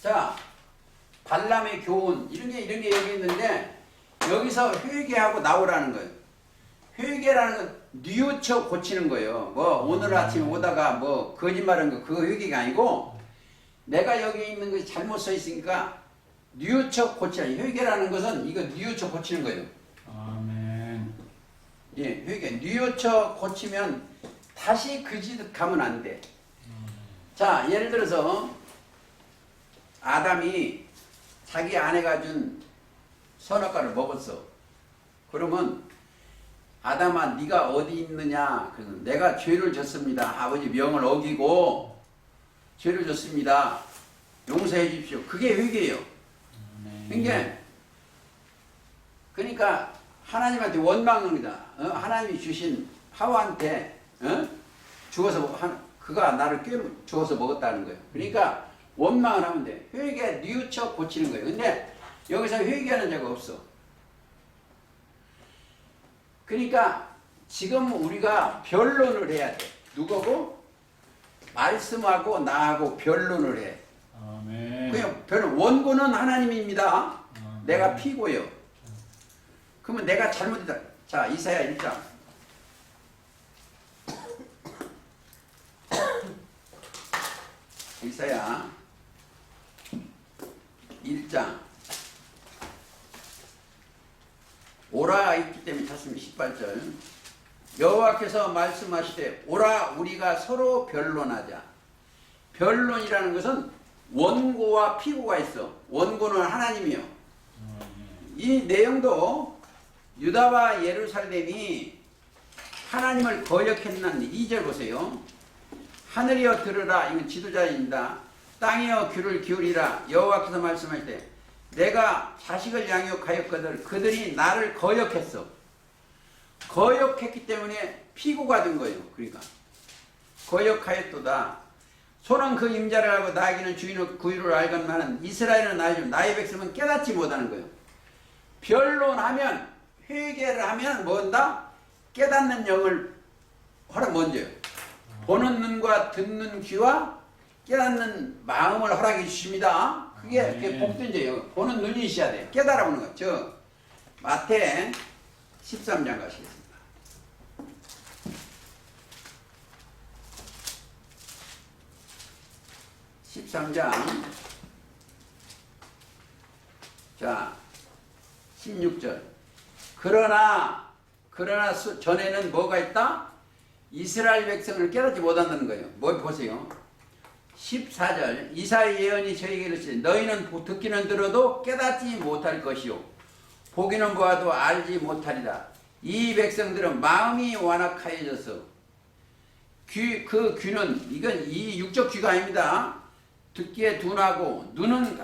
자, 발람의 교훈 이런 게 여기 있는데 여기서 회개하고 나오라는 거예요. 회개라는 건 뉘우쳐 고치는 거예요. 뭐 오늘 아침에 오다가 뭐 거짓말한 거 그거 회개가 아니고 내가 여기 있는 것이 잘못 써 있으니까 뉘우쳐 고치라. 회개라는 것은 이거 뉘우쳐 고치는 거예요. 아멘. 예, 회개. 뉘우쳐 고치면 다시 그 짓 가면 안 돼. 자, 예를 들어서 아담이 자기 아내가 준 선악과를 먹었어. 그러면 아담아 네가 어디 있느냐? 그래서 내가 죄를 졌습니다. 아버지 명을 어기고 죄를 졌습니다. 용서해 주십시오. 그게 회개예요. 그러니까 하나님한테 원망합니다. 하나님이 주신 하와한테 주어서 그가 나를 주어서 먹었다는 거예요. 그러니까 원망을 하면 돼. 회개 뉘우쳐 고치는 거예요. 근데 여기서 회개하는 자가 없어. 그러니까 지금 우리가 변론을 해야 돼. 누구고? 말씀하고 나하고 변론을 해. 아멘. 그냥 변론. 원고는 하나님입니다. 아멘. 내가 피고요. 그러면 내가 잘못했다. 자, 이사야 1장. 이사야 1장. 오라 있기 때문에 찾습니다. 18절. 여호와께서 말씀하시되 오라 우리가 서로 변론하자. 변론이라는 것은 원고와 피고가 있어. 원고는 하나님이요. 이 내용도 유다와 예루살렘이 하나님을 거역했는 2절 보세요. 하늘이여 들으라. 이건 지도자입니다. 땅이여 귀를 기울이라. 여호와께서 말씀할 때 내가 자식을 양육하였거든 그들이 나를 거역했어. 거역했기 때문에 피고가 된 거예요. 그러니까 거역하였도다. 손은 그 임자를 알고 나에게는 주인의 구유를 알건만은 이스라엘은 알죠. 나의 백성은 깨닫지 못하는 거예요. 변론하면 회개를 하면 뭔다? 깨닫는 영을 허락 먼저요. 보는 눈과 듣는 귀와 깨닫는 마음을 허락해 주십니다. 그게 복된제예요. 보는 눈이 있어야 돼. 깨달아보는 거. 저 마태 13장 가시겠습니다. 자 16절. 그러나 전에는 뭐가 있다? 이스라엘 백성을 깨닫지 못한다는 거예요. 뭘 보세요. 14절. 이사의 예언이 저에게 이르시되 너희는 듣기는 들어도 깨닫지 못할 것이요 보기는 보아도 알지 못하리라. 이 백성들은 마음이 완악하여져서 그 귀는 이건 이 육적 귀가 아닙니다. 듣기에 둔하고 눈은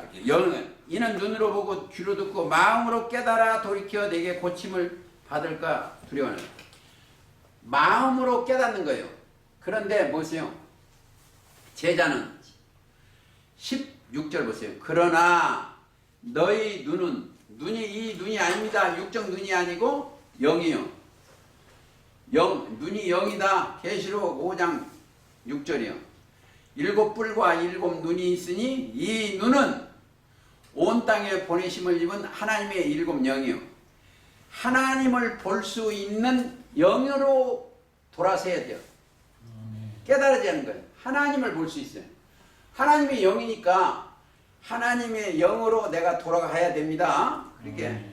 이는 눈으로 보고 귀로 듣고 마음으로 깨달아 돌이켜 내게 고침을 받을까 두려워하는. 마음으로 깨닫는 거예요. 그런데 보세요. 제자는 16절 보세요. 그러나 너희 눈은 이 눈이 아닙니다. 육적 눈이 아니고 영이요. 눈이 영이다. 계시록 5장 6절이요. 7뿔과 7 눈이 있으니 이 눈은 온 땅에 보내심을 입은 하나님의 7 영이요. 하나님을 볼 수 있는 영으로 돌아서야 돼요. 깨달아야 하는 거예요. 하나님을 볼 수 있어요. 하나님의 영이니까 하나님의 영으로 내가 돌아가야 됩니다. 그렇게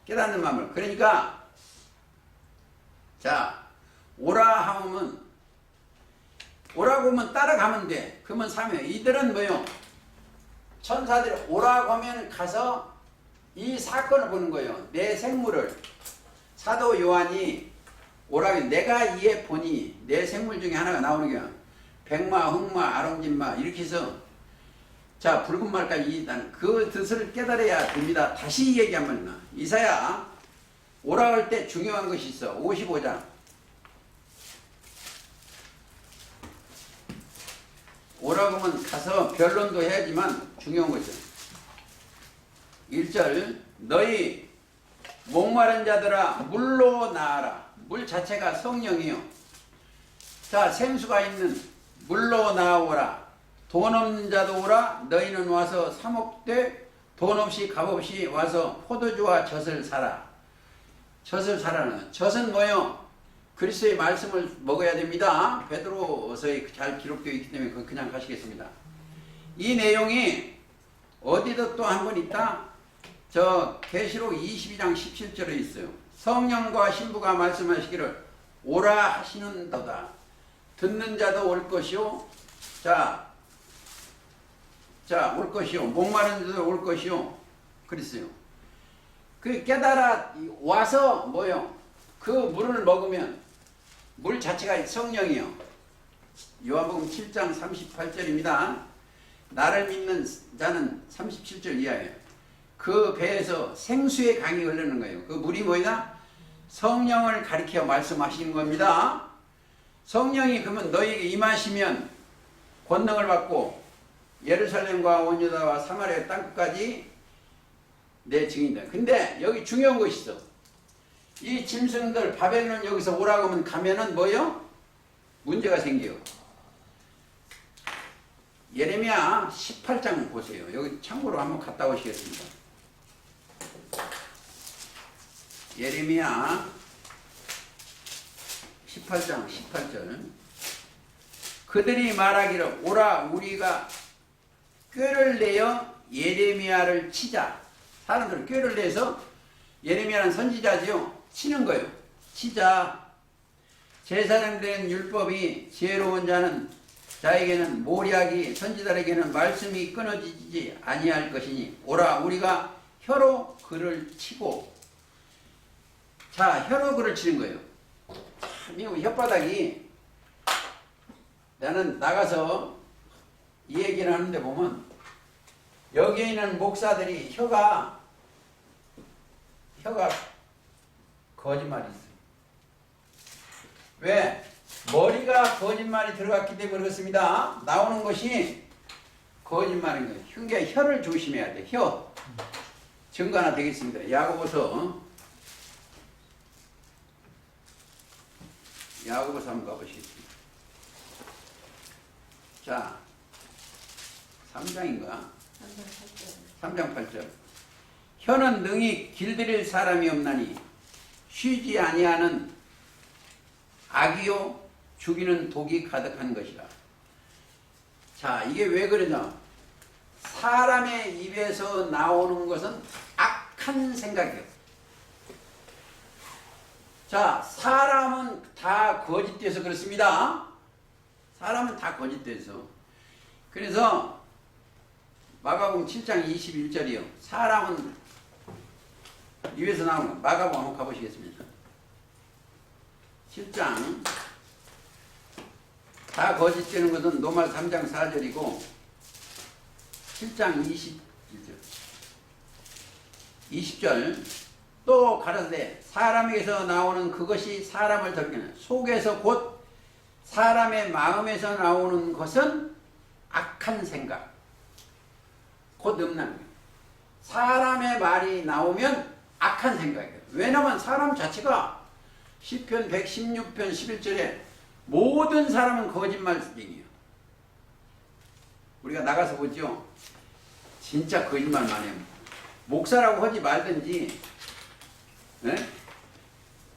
깨닫는 마음을. 그러니까 자, 오라고 하면 따라가면 돼. 그러면 사명. 이들은 뭐요? 천사들이 오라고 하면 가서 이 사건을 보는 거예요. 내 생물을. 사도 요한이 오라고 하면 내가 이에 보니 내 생물 중에 하나가 나오는 거야. 백마, 흑마, 아롱진마 이렇게 해서 자 붉은 말까지 그 뜻을 깨달아야 됩니다. 다시 얘기하면 이사야 오라고 할 때 중요한 것이 있어. 55장 오라고 하면 가서 변론도 해야지만 중요한 거죠. 1절 너희 목마른 자들아 물로 나아라. 물 자체가 성령이요. 자 생수가 있는 물로 나오라. 돈 없는 자도 오라. 너희는 와서 사먹되 돈 없이 값 없이 와서 포도주와 젖을 사라. 젖을 사라는 젖은 뭐요? 그리스도의 말씀을 먹어야 됩니다. 베드로서에 잘 기록되어 있기 때문에 그냥 가시겠습니다. 이 내용이 어디도 또 한 번 있다. 저 계시록 22장 17절에 있어요. 성령과 신부가 말씀하시기를 오라 하시는도다. 듣는 자도 올 것이요. 올 것이요. 목마른 자도 올 것이요. 그랬어요. 그 깨달아 와서 뭐요? 그 물을 먹으면 물 자체가 성령이요. 요한복음 7장 38절입니다. 나를 믿는 자는 37절 이하예요. 그 배에서 생수의 강이 흐르는 거예요. 그 물이 뭐냐? 성령을 가리켜 말씀하시는 겁니다. 성령이 그러면 너희에게 임하시면 권능을 받고 예루살렘과 온 유다와 사마리아 땅끝까지 내 증인이다. 근데 여기 중요한 것이 있어. 이 짐승들 바벨론 여기서 오라고 하면 가면은 뭐요? 문제가 생겨요. 예레미야 18장 보세요. 여기 참고로 한번 갔다 오시겠습니다. 예레미야 18장 18절 그들이 말하기를 오라 우리가 꾀를 내어 예레미야를 치자. 사람들은 꾀를 내서 예레미야는 선지자지요. 치는 거예요. 치자. 제사장 된 율법이 지혜로운 자에게는 모략이 선지자에게는 말씀이 끊어지지 아니할 것이니 오라 우리가 혀로 그를 치고. 자 혀로 그를 치는 거예요. 참 이거 혓바닥이 나는 나가서 이 얘기를 하는데 보면 여기에 있는 목사들이 혀가 거짓말이 있어요. 왜? 머리가 거짓말이 들어갔기 때문에 그렇습니다. 나오는 것이 거짓말인 거예요. 그러니까 혀를 조심해야 돼. 혀. 증거 하나 되겠습니다. 야고보서 한번 가보시겠습니다. 자 3장인가? 3장 8절 혀는 능히 길들일 사람이 없나니 쉬지 아니하는 악이요 죽이는 독이 가득한 것이라. 자 이게 왜 그러냐? 사람의 입에서 나오는 것은 악한 생각이에요. 자 사람은 다 거짓돼서 그렇습니다. 사람은 다 거짓돼서. 그래서 마가복음 7장 21절이요. 사람은 입에서 나오는 거. 마가복음 한번 가보시겠습니다. 7장 다 거짓되는 것은 노말 3장 4절이고 7장 21절 20절 또 가라사대 사람에게서 나오는 그것이 사람을 덮기는 속에서 곧 사람의 마음에서 나오는 것은 악한 생각 곧 음란. 사람의 말이 나오면 악한 생각이에요. 왜냐하면 사람 자체가 시편 116편 11절에 모든 사람은 거짓말쟁이에요. 우리가 나가서 보죠. 진짜 거짓말 많이 해요. 목사라고 하지 말든지, 네?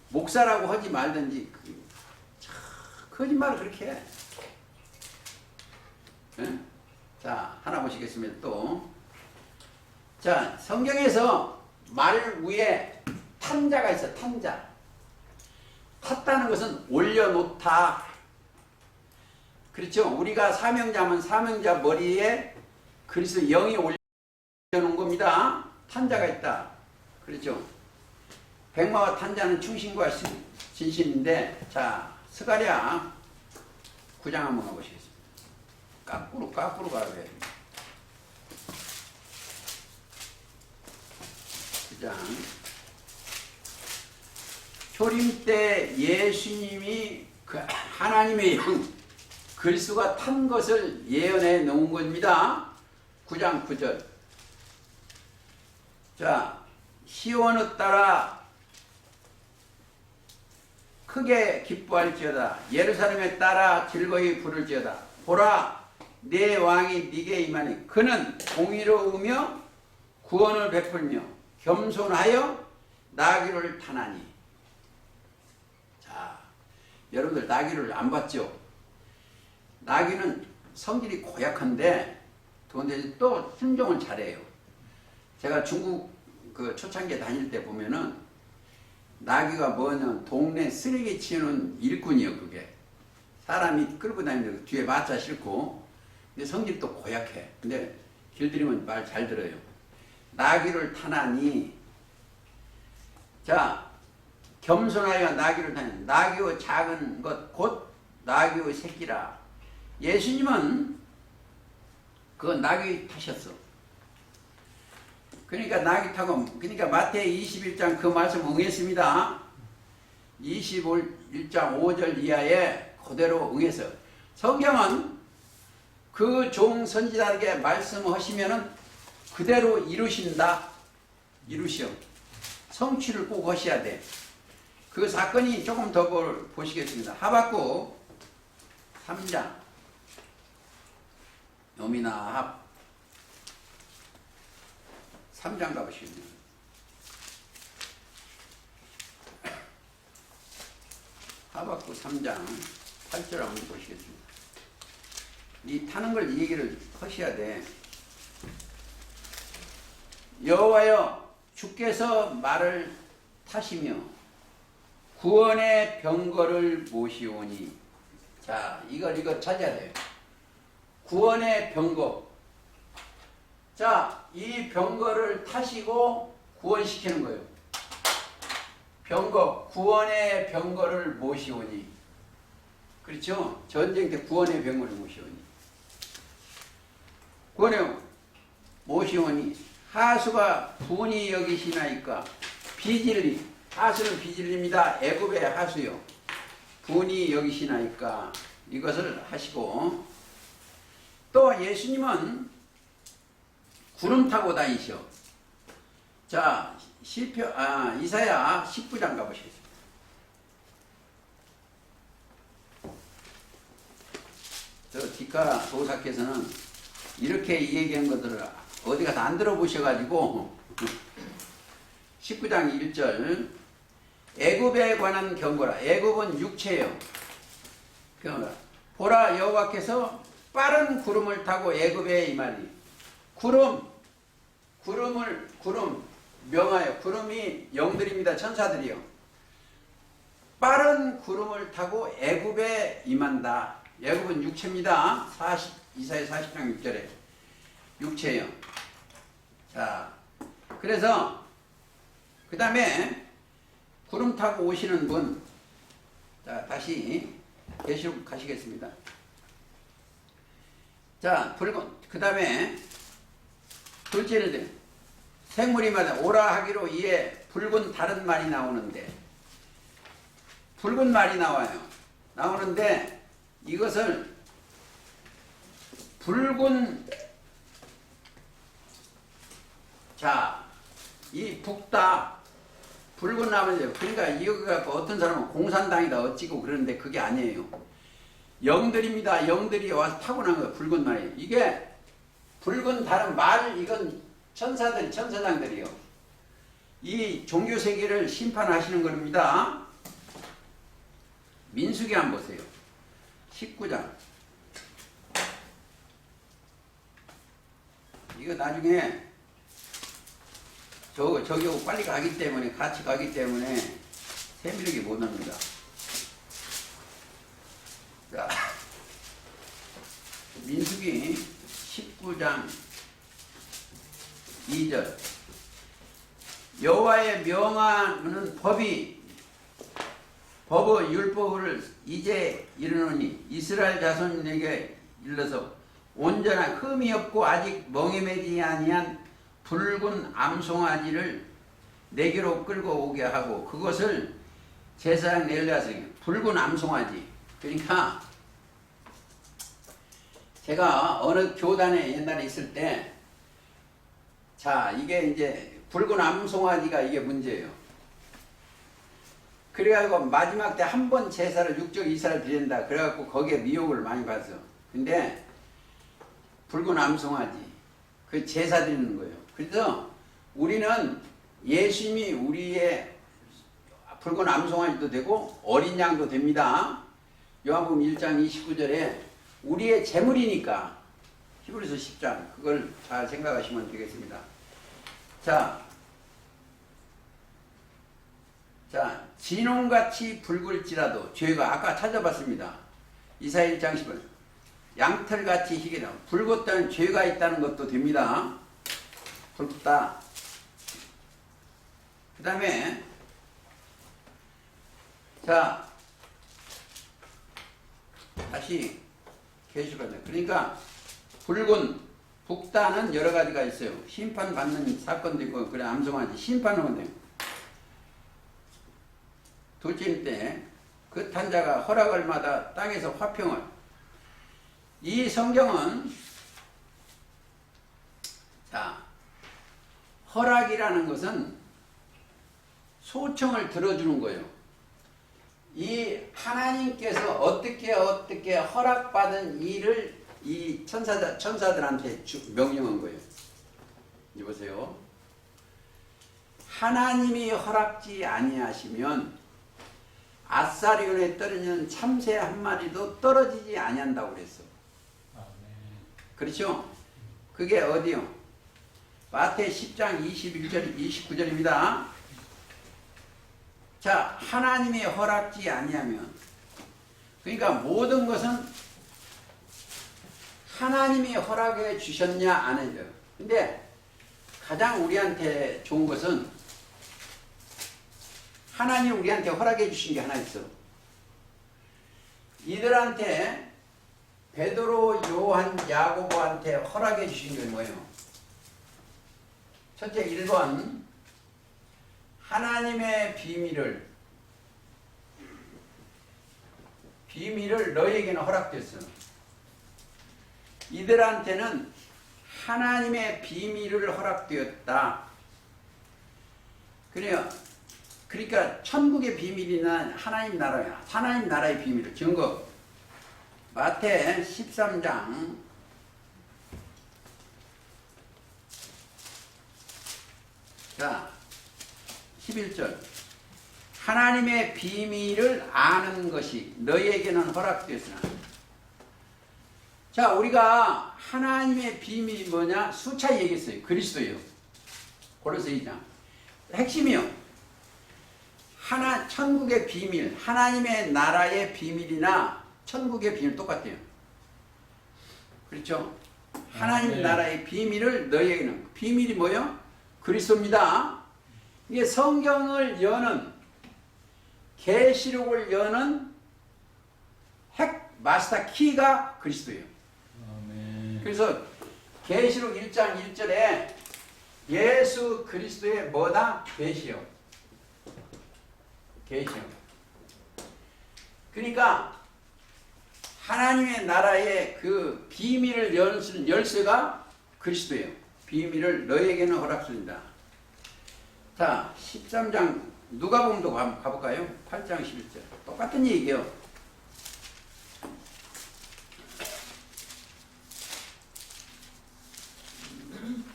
목사라고 하지 말든지, 거짓말을 그렇게 해. 네? 자, 하나 보시겠습니다. 또. 자, 성경에서 말 위에 탄자가 있어, 탄자. 탔다는 것은 올려놓다. 그렇죠? 우리가 사명자면 사명자 머리에 그리스도 영이 올려놓은 겁니다. 탄자가 있다. 그렇죠? 백마와 탄자는 충신과 진신인데, 자, 스가랴 9장 한번 가보시겠습니다. 까꾸로 가야 돼. 9장. 초림 때 예수님이 그 하나님의 영, 그리스도가 탄 것을 예언해 놓은 겁니다. 9장 9절. 자, 시온을 따라 크게 기뻐할지어다. 예루살렘에 따라 즐거이 부를지어다. 보라, 내 왕이 네게 임하니 그는 공의로우며 구원을 베풀며 겸손하여 나귀를 타나니. 자, 여러분들 나귀를 안 봤죠? 나귀는 성질이 고약한데 또 순종을 잘해요. 제가 중국 그 초창기에 다닐 때 보면은 나귀가 뭐냐면 동네 쓰레기 치우는 일꾼이요. 그게 사람이 끌고 다니는데 뒤에 마차 싣고. 근데 성질이 또 고약해. 근데 길들이면 말 잘 들어요. 나귀를 타나니. 자, 겸손하여 나귀를 타니 나귀의 작은 것 곧 나귀의 새끼라. 예수님은 그 나귀 타셨어. 그러니까 나귀 타고, 그러니까 마태의 21장 그 말씀 응했습니다. 21장 5절 이하에 그대로 응해서. 성경은 그 종 선지자에게 말씀하시면은 그대로 이루신다. 이루시오. 성취를 꼭 하셔야 돼. 그 사건이 조금 더 보시겠습니다. 하박국 3장. 요미나 합 3장 가보시겠습니다. 하박국 3장 8절 한번 보시겠습니다. 이 타는 걸 이 얘기를 하셔야 돼. 여호와여, 주께서 말을 타시며 구원의 병거를 모시오니. 자, 이걸 찾아야 돼요. 구원의 병거. 자, 이 병거를 타시고 구원시키는 거예요. 병거, 구원의 병거를 모시오니. 그렇죠? 전쟁 때 구원의 병거를 모시오니. 구원의 모시오니 하수가 분이 여기시나이까. 비질리, 하수는 비질리입니다. 애굽의 하수요. 분이 여기시나이까. 이것을 하시고. 또 예수님은 구름 타고 다니셔. 자, 이사야 19장 가보시겠습니다. 저 뒷가 도사께서는 이렇게 얘기한 것들을 어디 가서 안 들어보셔가지고 19장 1절. 애굽에 관한 경고라. 애굽은 육체예요. 경고라. 보라, 여호와께서 빠른 구름을 타고 애굽에 임하니. 구름 명하여. 구름이 영들입니다. 천사들이요. 빠른 구름을 타고 애굽에 임한다. 애굽은 육체입니다. 이사야 40장 6절에 육체예요. 자, 그래서 그 다음에 구름 타고 오시는 분. 자, 다시 계시록 가시겠습니다. 자, 그 다음에 둘째는 생물이마다 오라 하기로 이에 붉은 다른 말이 나오는데 붉은 말이 나오는데 이것을 붉은 이 북다 붉은 나무죠. 그러니까 이거 갖고 어떤 사람은 공산당이다 어찌고 그러는데 그게 아니에요. 영들입니다. 영들이 와서 타고난 거예요. 붉은 말이. 이게 붉은 다른 말 이건 천사장들이요. 이 종교 세계를 심판하시는 겁니다. 민수기 한번 보세요. 19장. 이거 나중에 저기 빨리 가기 때문에 같이 가기 때문에 세밀하게 못 합니다. 자, 민수기 19장 2절. 여호와의 명하는 법의 율법을 이제 이르노니 이스라엘 자손에게 일러서 온전한 흠이 없고 아직 멍에매지 아니한 붉은 암송아지를 내게로 끌고 오게 하고 그것을 제사장 내려서 붉은 암송아지. 그러니까 제가 어느 교단에 옛날에 있을 때 이게 이제 붉은 암송아지가 이게 문제예요. 그래가지고 마지막 때 한 번 제사를 육적 이사를 드린다. 그래갖고 거기에 미혹을 많이 받았어. 근데 붉은 암송아지 그 제사 드리는 거예요. 그래서 우리는 예수님이 우리의 붉은 암송아지도 되고 어린 양도 됩니다. 요한복음 1장 29절에 우리의 재물이니까 히브리서 10장 그걸 잘 생각하시면 되겠습니다. 자, 진홍같이 붉을지라도 죄가 아까 찾아봤습니다. 이사야 1장 10절 양털같이 희게나 붉었다는 죄가 있다는 것도 됩니다. 붉다. 그 다음에 다시 계시거든요. 그러니까 붉은 북다는 여러 가지가 있어요. 심판받는 사건도 있고 그래 암송하지 심판은 돼요. 둘째 때 그 탄자가 허락을 받아 땅에서 화평을 이 성경은 허락이라는 것은 소청을 들어주는 거예요. 이 하나님께서 어떻게 허락받은 일을 이 천사들한테 명령한 거예요. 이 보세요. 하나님이 허락지 아니하시면 아사리온에 떨어지는 참새 한 마리도 떨어지지 아니한다고 그랬어. 그렇죠? 그게 어디요? 마태 10장 21절 29절입니다. 하나님의 허락지 아니하면 그러니까 모든 것은 하나님이 허락해 주셨냐 안 해줘요. 근데 가장 우리한테 좋은 것은 하나님이 우리한테 허락해 주신 게 하나 있어. 이들한테 베드로, 요한, 야고보한테 허락해 주신 게 뭐예요? 첫째 1번 하나님의 비밀을 너희에게는 허락됐어. 이들한테는 하나님의 비밀을 허락되었다. 그러니까 천국의 비밀이나 하나님 나라야. 하나님 나라의 비밀을 증거. 마태 13장 11절 하나님의 비밀을 아는 것이 너희에게는 허락되었으나 우리가 하나님의 비밀이 뭐냐? 수차례 얘기했어요. 그리스도요. 고린도서 2장 핵심이요. 천국의 비밀, 하나님의 나라의 비밀이나 천국의 비밀 똑같아요. 그렇죠? 하나님 나라의 비밀을 너희에게는 비밀이 뭐예요? 그리스도입니다. 이게 성경을 여는 계시록을 여는 핵 마스터 키가 그리스도예요. 아멘. 그래서 계시록 1장 1절에 예수 그리스도의 뭐다? 계시요. 계시요. 그러니까 하나님의 나라의 그 비밀을 여는 열쇠가 그리스도예요. 비밀을 너에게는 허락합니다. 자, 13장 누가복음도 가볼까요? 8장 11절. 똑같은 얘기예요.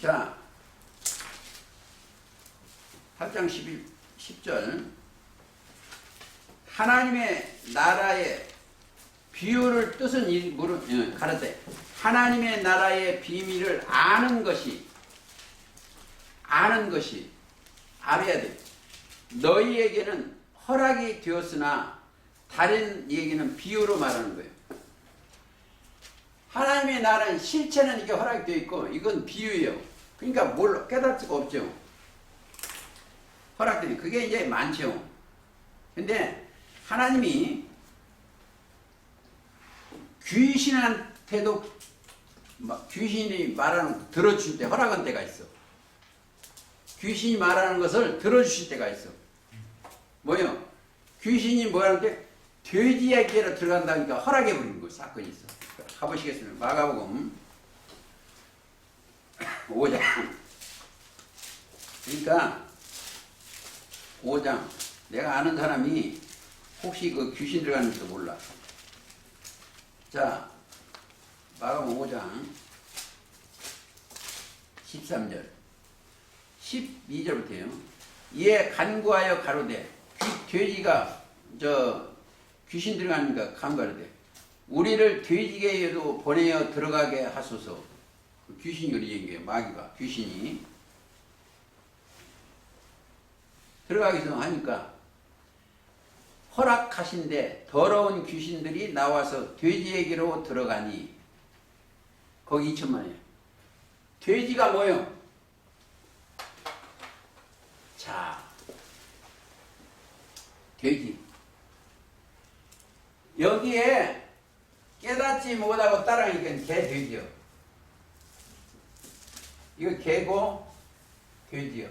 자, 8장 10절. 하나님의 나라의 비유를 뜻은 가르되 하나님의 나라의 비밀을 아는 것이 알아야 돼. 너희에게는 허락이 되었으나 다른 얘기는 비유로 말하는 거예요. 하나님의 나라는 실체는 이게 허락이 되어 있고 이건 비유예요. 그러니까 뭘 깨달을 수가 없죠. 허락되니 그게 이제 많죠. 근데 하나님이 귀신한테도 귀신이 말하는 거 들어주실 때 허락한 때가 있어. 귀신이 말하는 것을 들어주실 때가 있어. 뭐요? 귀신이 뭐라는데 돼지의 귀로 들어간다니까 허락해버리는 거 사건이 있어. 가보시겠습니다. 마가복음 5장. 그러니까 5장. 내가 아는 사람이 혹시 그 귀신 들어가는지도 몰라. 자, 마가복음 5장 13절 12절부터요. 이에 간구하여 가로되 돼지가 귀신 들어가니까 간구하되 우리를 돼지게에도 보내어 들어가게 하소서. 귀신이 그리 얘기해요. 마귀가 귀신이 들어가기서 하니까 허락하신데 더러운 귀신들이 나와서 돼지에게로 들어가니 거기 2천만이에요. 돼지가 뭐예요? 자, 돼지. 여기에 깨닫지 못하고 따라가니까 개, 돼지요. 이거 개고 돼지요.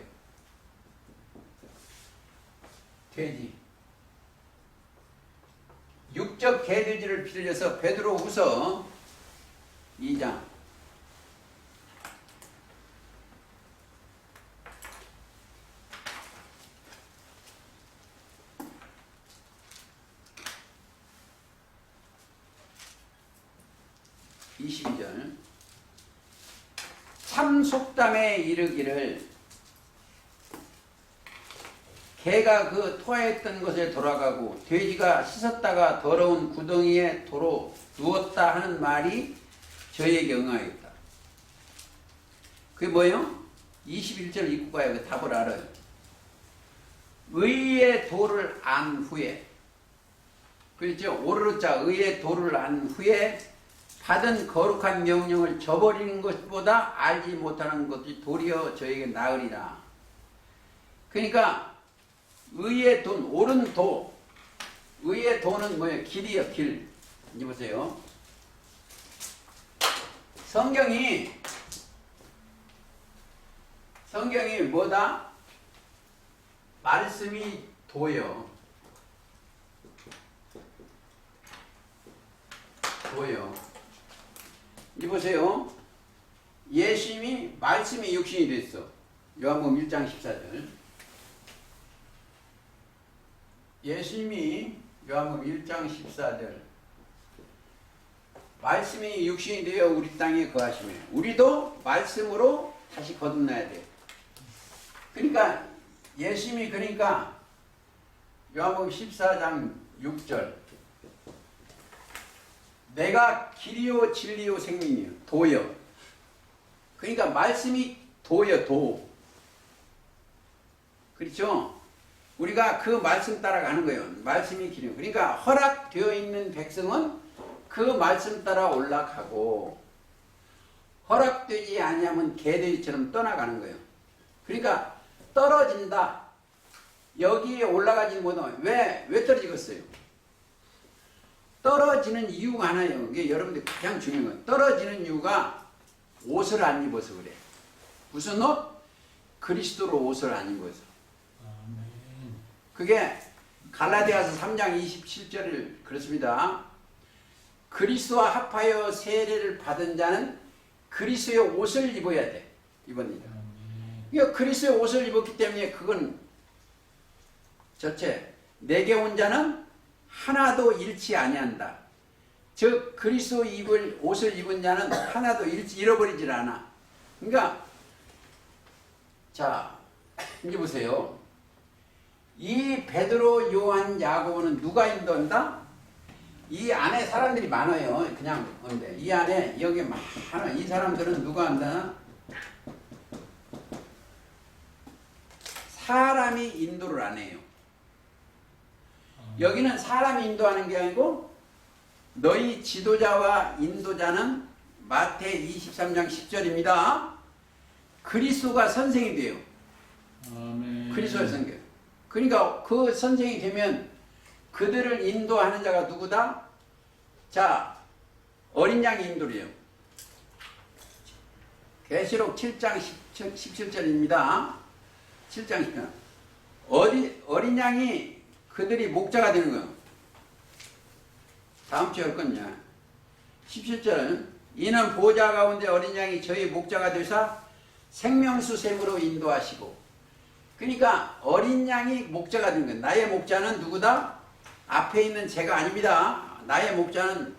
돼지. 육적 개돼지를 빌려서 베드로후서 2장 22절 참 속담에 이르기를 개가 그 토하였던 곳에 돌아가고 돼지가 씻었다가 더러운 구덩이에 도로 누웠다 하는 말이 저에게 응하였다. 그게 뭐예요? 21절 읽고 가요. 그 답을 알아요. 의의 도를 안 후에, 그렇죠? 오르르자 의의 도를 안 후에 받은 거룩한 명령을 저버리는 것보다 알지 못하는 것이 도리어 저에게 나으리라. 그러니까 의의 돈, 옳은 도. 의의 도는 뭐예요? 길이요, 길. 이제 보세요. 성경이 뭐다? 말씀이 도요. 도요. 이제 보세요. 예수님이 말씀이 육신이 됐어. 요한복음 1장 14절. 예수님이 요한복음 1장 14절 말씀이 육신이 되어 우리 땅에 거하시며 우리도 말씀으로 다시 거듭나야 돼. 그러니까 예수님이 그러니까 요한복음 14장 6절 내가 길이요 진리요 생명이요 도요. 그러니까 말씀이 도요 도. 그렇죠? 우리가 그 말씀 따라가는 거예요. 말씀이 길이요. 그러니까 허락되어 있는 백성은 그 말씀 따라 올라가고 허락되지 아니하면 개돼지처럼 떠나가는 거예요. 그러니까 떨어진다. 여기에 올라가지 못하면 왜 떨어지겠어요? 떨어지는 이유가 하나예요. 이게 여러분들이 가장 중요한 거예요. 떨어지는 이유가 옷을 안 입어서 그래. 무슨 옷? 그리스도로 옷을 안 입어서. 아멘. 그게 갈라디아서 3장 27절을 그렇습니다. 그리스도와 합하여 세례를 받은 자는 그리스도의 옷을 입어야 돼. 입었느니라. 그러니까 그리스도의 옷을 입었기 때문에 그건 첫째, 내게 온 자는 하나도 잃지 아니한다. 즉 그리스도 입을 옷을 입은 자는 하나도 잃어버리질 않아. 그러니까 자 이제 보세요. 이 베드로, 요한, 야고보는 누가 인도한다? 이 안에 사람들이 많아요. 그냥 근데 이 안에 여기 많아. 이 사람들은 누가 한다? 사람이 인도를 안 해요. 여기는 사람이 인도하는 게 아니고 너희 지도자와 인도자는 마태 23장 10절입니다. 그리스도가 선생이 돼요. 아멘. 그리스도가 선생. 그러니까 그 선생이 되면 그들을 인도하는 자가 누구다? 자, 어린 양이 인도래요. 계시록 7장 17절입니다. 7장 17절. 어린 양이 그들이 목자가 되는 거예요. 다음 주에 할 거냐. 17절은 이는 보좌 가운데 어린 양이 저희 목자가 되사 생명수 샘으로 인도하시고. 그러니까 어린 양이 목자가 된 거예요. 나의 목자는 누구다? 앞에 있는 제가 아닙니다. 나의 목자는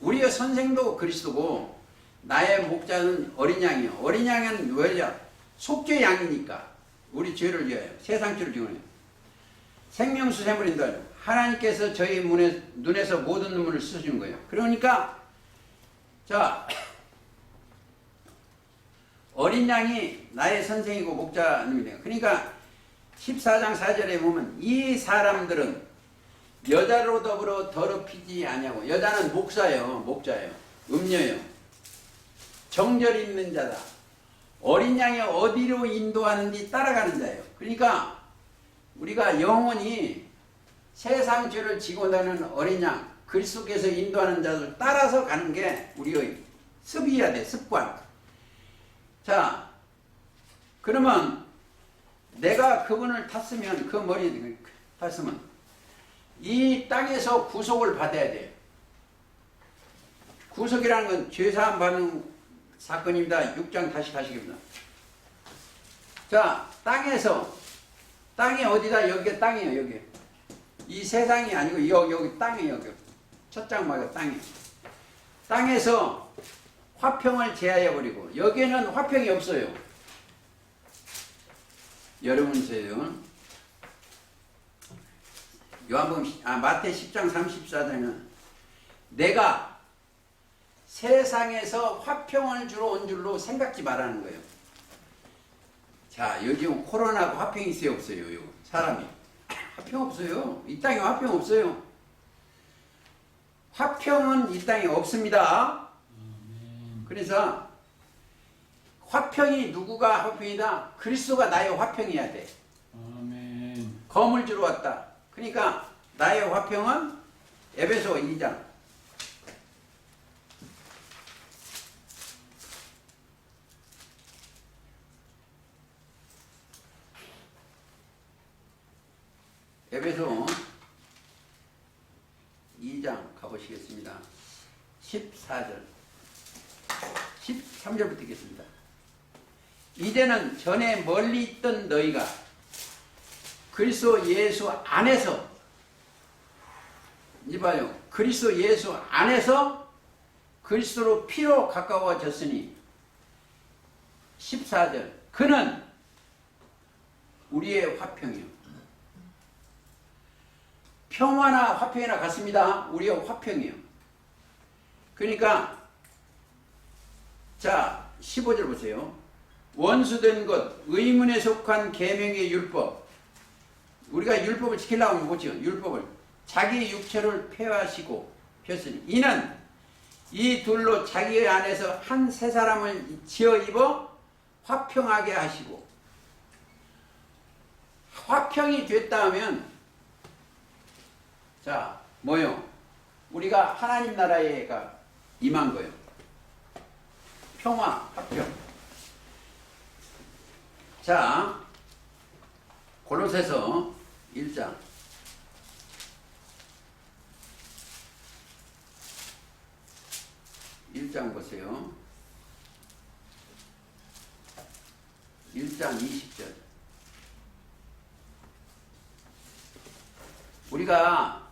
우리의 선생도 그리스도고 나의 목자는 어린 양이요. 어린 양은 왜냐? 속죄 양이니까 우리 죄를 위하여 세상 죄를 지원해요. 생명수 샘으로 인도하죠. 하나님께서 저희 눈에서 모든 눈물을 씻어주는 거예요. 그러니까 자 어린 양이 나의 선생이고 목자님이래요. 그러니까 14장 4절에 보면 이 사람들은 여자로 더불어 더럽히지 아니하고 여자는 목자예요. 음녀예요. 정절 있는 자다. 어린 양이 어디로 인도하는지 따라가는 자예요. 그러니까 우리가 영원히 세상 죄를 지고 다니는 어린 양 그리스도께서 인도하는 자들 따라서 가는 게 우리의 습이어야 돼. 습관. 자 그러면 내가 그분을 탔으면 그 머리 탔으면 이 땅에서 구속을 받아야 돼요. 구속이라는 건 죄사함 받는 사건입니다. 6장 다시 가시겠습니다. 자 땅이 어디다? 여기가 땅이에요. 여기 이 세상이 아니고 여기 땅이에요. 여기 첫 장 말고 땅이에요. 땅에서 화평을 제하여 버리고 여기에는 화평이 없어요. 여러분 보세요. 마태 10장 34절에는 내가 세상에서 화평을 주러 온 줄로 생각지 말라는 거예요. 자, 요즘 코로나고 화평이 있어요, 없어요? 사람이 화평 없어요. 이 땅에 화평 없어요. 화평은 이 땅에 없습니다. 그래서 화평이 누구가 화평이다? 그리스도가 나의 화평이어야 돼. 아멘. 검을 주러 왔다. 그러니까 나의 화평은 에베소 2장 에베소 2장 가보시겠습니다. 14절 13절부터 읽겠습니다. 이제는 전에 멀리 있던 너희가 그리스도 예수 안에서 이제 봐요. 그리스도 예수 안에서 그리스도로 피로 가까워졌으니 14절 그는 우리의 화평이요. 평화나 화평이나 같습니다. 우리의 화평이요. 그러니까 자 15절 보세요. 원수된 것 의문에 속한 계명의 율법 우리가 율법을 지키려고 하면 못 지켜. 율법을 자기 육체를 폐하시고 폈으니 이는 이 둘로 자기 안에서 한 새 사람을 지어 입어 화평하게 하시고 화평이 됐다 하면 자 뭐요? 우리가 하나님 나라에가 임한 거예요. 평화, 화평. 자, 골로새서 1장. 1장 보세요. 1장 20절. 우리가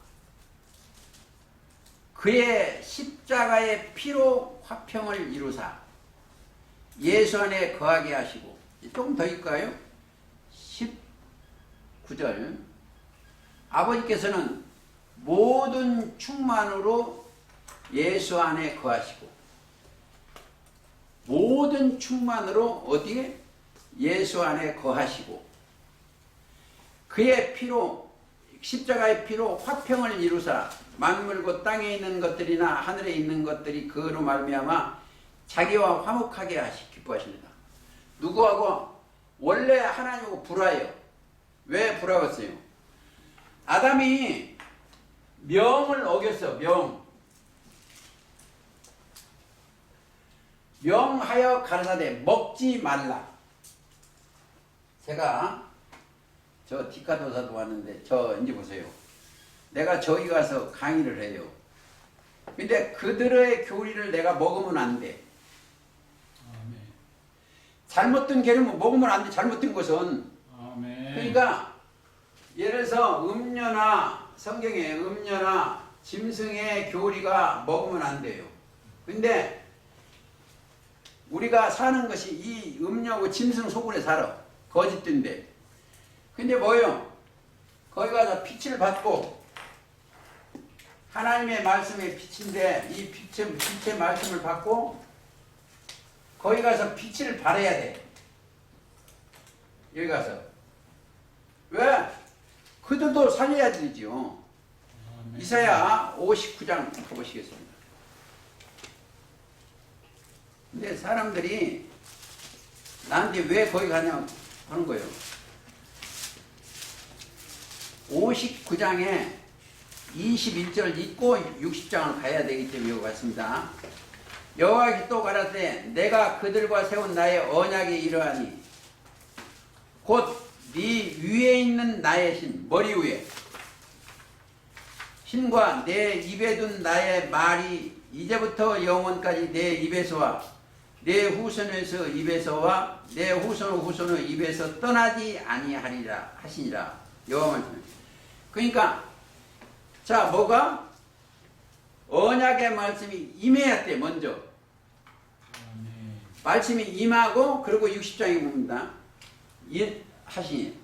그의 십자가의 피로 화평을 이루사 예수 안에 거하게 하시고, 조금 더 읽까요? 19절. 아버지께서는 모든 충만으로 예수 안에 거하시고, 모든 충만으로 어디에? 예수 안에 거하시고, 그의 피로, 십자가의 피로 화평을 이루사 만물 곧 땅에 있는 것들이나 하늘에 있는 것들이 그로 말미암아 자기와 화목하게 기뻐하십니다. 누구하고? 원래 하나님하고 불화해요. 왜 불화했어요? 아담이 명을 어겼어. 명하여 가라사대 먹지 말라. 제가 저 디카도사도 왔는데 저 이제 보세요. 내가 저기 가서 강의를 해요. 근데 그들의 교리를 내가 먹으면 안 돼. 아멘. 잘못된 게는 먹으면 안 돼. 잘못된 것은. 아멘. 그러니까 예를 들어서 음료나 성경에 음료나 짐승의 교리가 먹으면 안 돼요. 근데 우리가 사는 것이 이 음료하고 짐승 속으로 살아. 거짓된데. 근데 뭐예요? 거기 가서 빛을 받고 하나님의 말씀의 빛인데 이 빛의 말씀을 받고 거기 가서 빛을 발해야 돼. 여기 가서. 왜? 그들도 살려야 되지요. 아멘. 이사야 59장 가보시겠습니다. 근데 사람들이 나한테 왜 거기 가냐 하는 거예요. 59장에 21절 읽고 60장을 가야 되기 때문에 여기 왔습니다. 여호와께서 또 가라사대 내가 그들과 세운 나의 언약이 이러하니 곧 네 위에 있는 나의 신, 머리 위에 신과 내 입에 둔 나의 말이 이제부터 영원까지 내 입에서와 내 후손에서 입에서와 내 후손의 입에서 떠나지 아니하리라 하시니라. 여호와 말씀. 그러니까 자 뭐가? 언약의 말씀이 임해야 돼. 먼저 아멘. 말씀이 임하고 그리고 60장에 봅니다. 하시니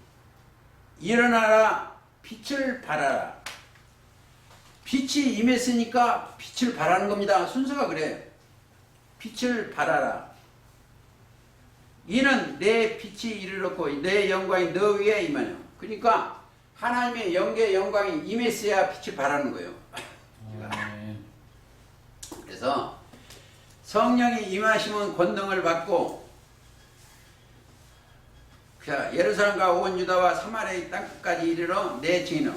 일어나라 빛을 발하라. 빛이 임했으니까 빛을 발하는 겁니다. 순서가 그래요. 빛을 발하라. 이는 내 빛이 이르렀고 내 영광이 너 위에 임하여. 그러니까 하나님의 영광이 임했어야 빛을 발하는 거예요. 아멘. 그래서 성령이 임하시면 권능을 받고, 자, 예루살렘과 온 유다와 사마리아 땅까지 이르러 내 증인으로.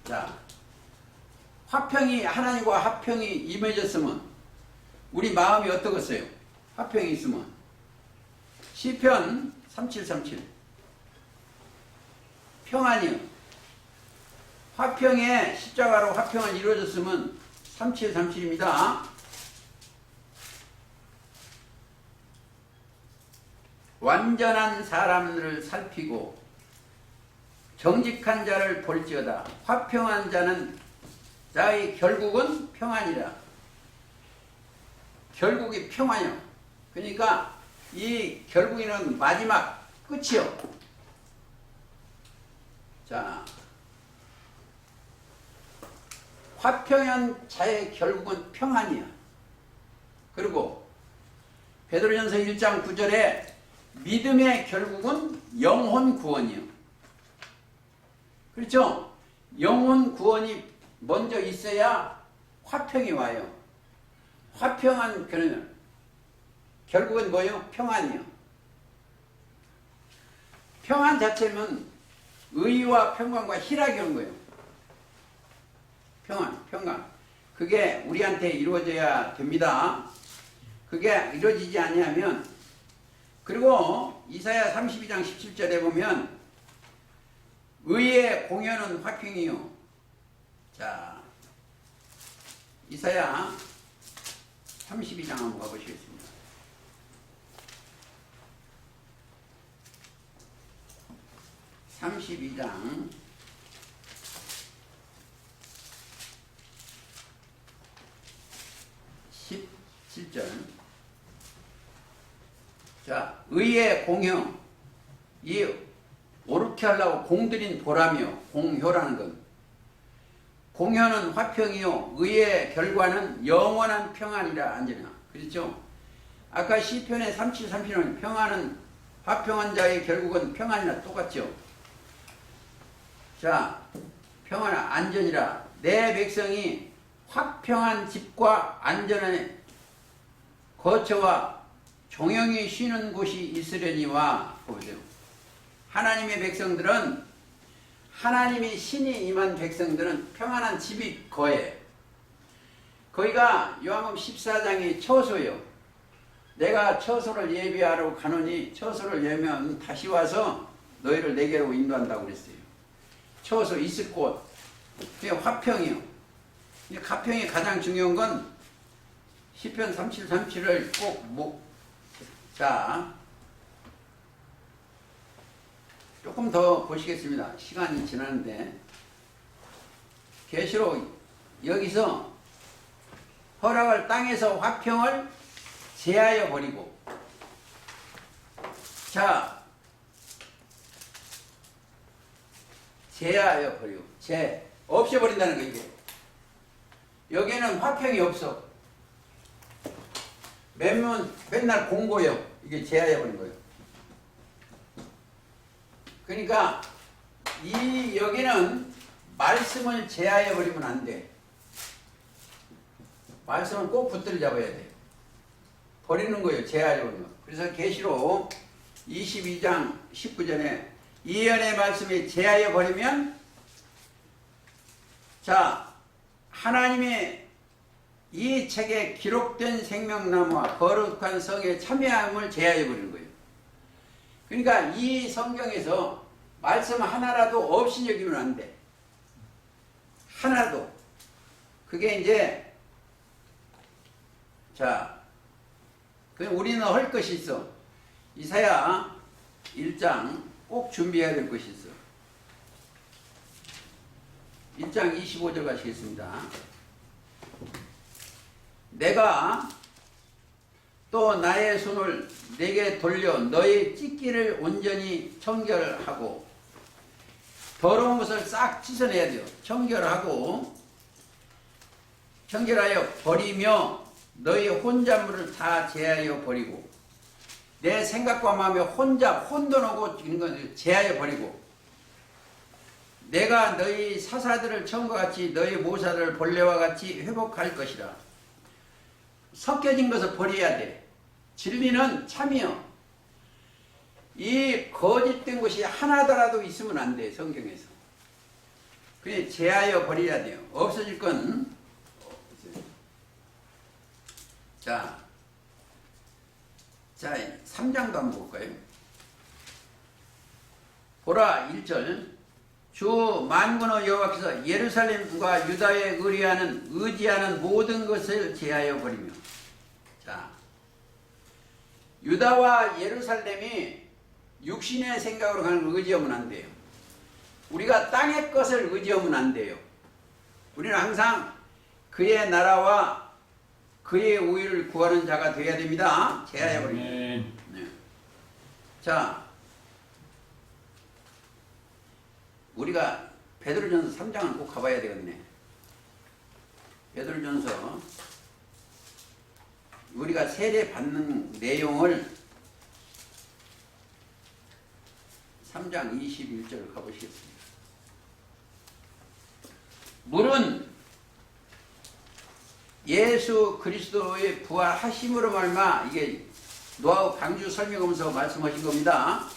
자, 화평이 하나님과 화평이 임해졌으면 우리 마음이 어떻겠어요? 화평이 있으면. 시편 3737 평안이요. 화평에 십자가로 화평을 이루어졌으면 3737입니다. 완전한 사람들을 살피고 정직한 자를 볼지어다. 화평한 자는 자의 결국은 평안이라. 결국이 평안이요. 그러니까 이 결국에는 마지막 끝이요. 자, 화평한 자의 결국은 평안이야. 그리고 베드로전서 1장 9절에 믿음의 결국은 영혼 구원이요. 그렇죠? 영혼 구원이 먼저 있어야 화평이 와요. 화평한 그런 결국은 뭐예요? 평안이요. 평안 자체는 의와 평강과 희락이 온 거예요. 평안. 그게 우리한테 이루어져야 됩니다. 그게 이루어지지 않으면, 그리고 이사야 32장 17절에 보면 의의 공연은 화평이요. 자, 이사야 32장 한번 가보시겠습니다. (32장) 17절. 자, 의의 공효. 이 옳게 하려고 공들인 보람이요. 공효라는 건. 공효는 화평이요. 의의 결과는 영원한 평안이라 안지나. 그렇죠? 아까 시편의 37:30은 평안은 화평한 자의 결국은 평안이나 똑같죠. 자, 평안 안전이라. 내 백성이 화평한 집과 안전한 거처와 종영이 쉬는 곳이 있으려니와. 보세요. 하나님의 백성들은, 하나님이 신이 임한 백성들은 평안한 집이 거해. 거기가 요한복음 14장이 처소요. 내가 처소를 예비하러 가노니 처소를 예비하면 다시 와서 너희를 내게로 인도한다고 그랬어요. 처소 있을 곳. 그게 화평이요. 가평이 가장 중요한 건 시편 37:37을 꼭 자, 조금 더 보시겠습니다. 시간이 지나는데. 계시록 여기서 허락을 땅에서 화평을 제하여 버리고. 자, 제하여 버리고. 없애버린다는 거, 이게. 여기에는 화평이 없어. 맨날 공고요. 이게 제하해버린 거예요. 그러니까 여기는 말씀을 제하해버리면 안 돼. 말씀은 꼭 붙들어 잡아야 돼. 버리는 거예요. 제하해버리는 거. 그래서 계시록 22장 19절에 이언의 말씀이 제하해버리면, 자, 하나님의 이 책에 기록된 생명나무와 거룩한 성에 참여함을 제하해버리는 거예요. 그러니까 이 성경에서 말씀 하나라도 없이 여기면 안 돼. 하나도. 그게 이제, 자, 우리는 할 것이 있어. 이사야 1장 꼭 준비해야 될 것이 있어. 1장 25절 가시겠습니다. 내가 또 나의 손을 내게 돌려 너의 찢기를 온전히 청결하고, 더러운 것을 싹 씻어내야 돼요. 청결하여 버리며 너의 혼잣물을 다 제하여 버리고, 내 생각과 마음에 혼돈하고 이런 건 제하여 버리고, 내가 너희 사사들을 처음과 같이 너희 모사들을 본래와 같이 회복할 것이라. 섞여진 것을 버려야 돼. 진리는 참이요. 이 거짓된 것이 하나더라도 있으면 안 돼. 성경에서. 그냥 제하여 버려야 돼요. 없어질 건. 자, 3장도 한번 볼까요? 보라 1절. 주 만군의 여호와께서 예루살렘과 유다에 의지하는 모든 것을 제하여 버리며. 자, 유다와 예루살렘이 육신의 생각으로 가는 걸 의지하면 안 돼요. 우리가 땅의 것을 의지하면 안 돼요. 우리는 항상 그의 나라와 그의 우위를 구하는 자가 되어야 됩니다. 제하여 버리며. 네. 자, 우리가 베드로전서 3장을 꼭 가봐야 되겠네. 베드로전서 우리가 세례 받는 내용을 3장 21절 가보시겠습니다. 물은 예수 그리스도의 부활하심으로 말미암아, 이게 노아우 강주 설명하면서 말씀하신 겁니다.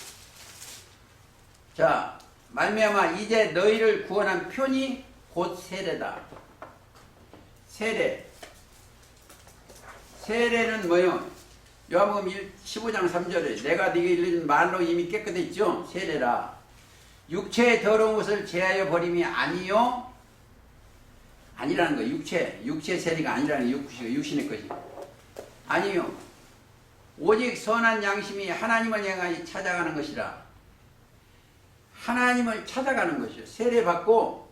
자, 말미암아 이제 너희를 구원한 편이 곧 세례다. 세례는 뭐요? 요한복음 15장 3절에 내가 네게 일러준 말로 이미 깨끗했죠. 세례라. 육체의 더러운 것을 제하여 버림이 아니요. 아니라는 거. 육체 세례가 아니라는 육신의 것이. 아니요. 오직 선한 양심이 하나님을 향하여 찾아가는 것이라. 하나님을 찾아가는 것이요. 세례 받고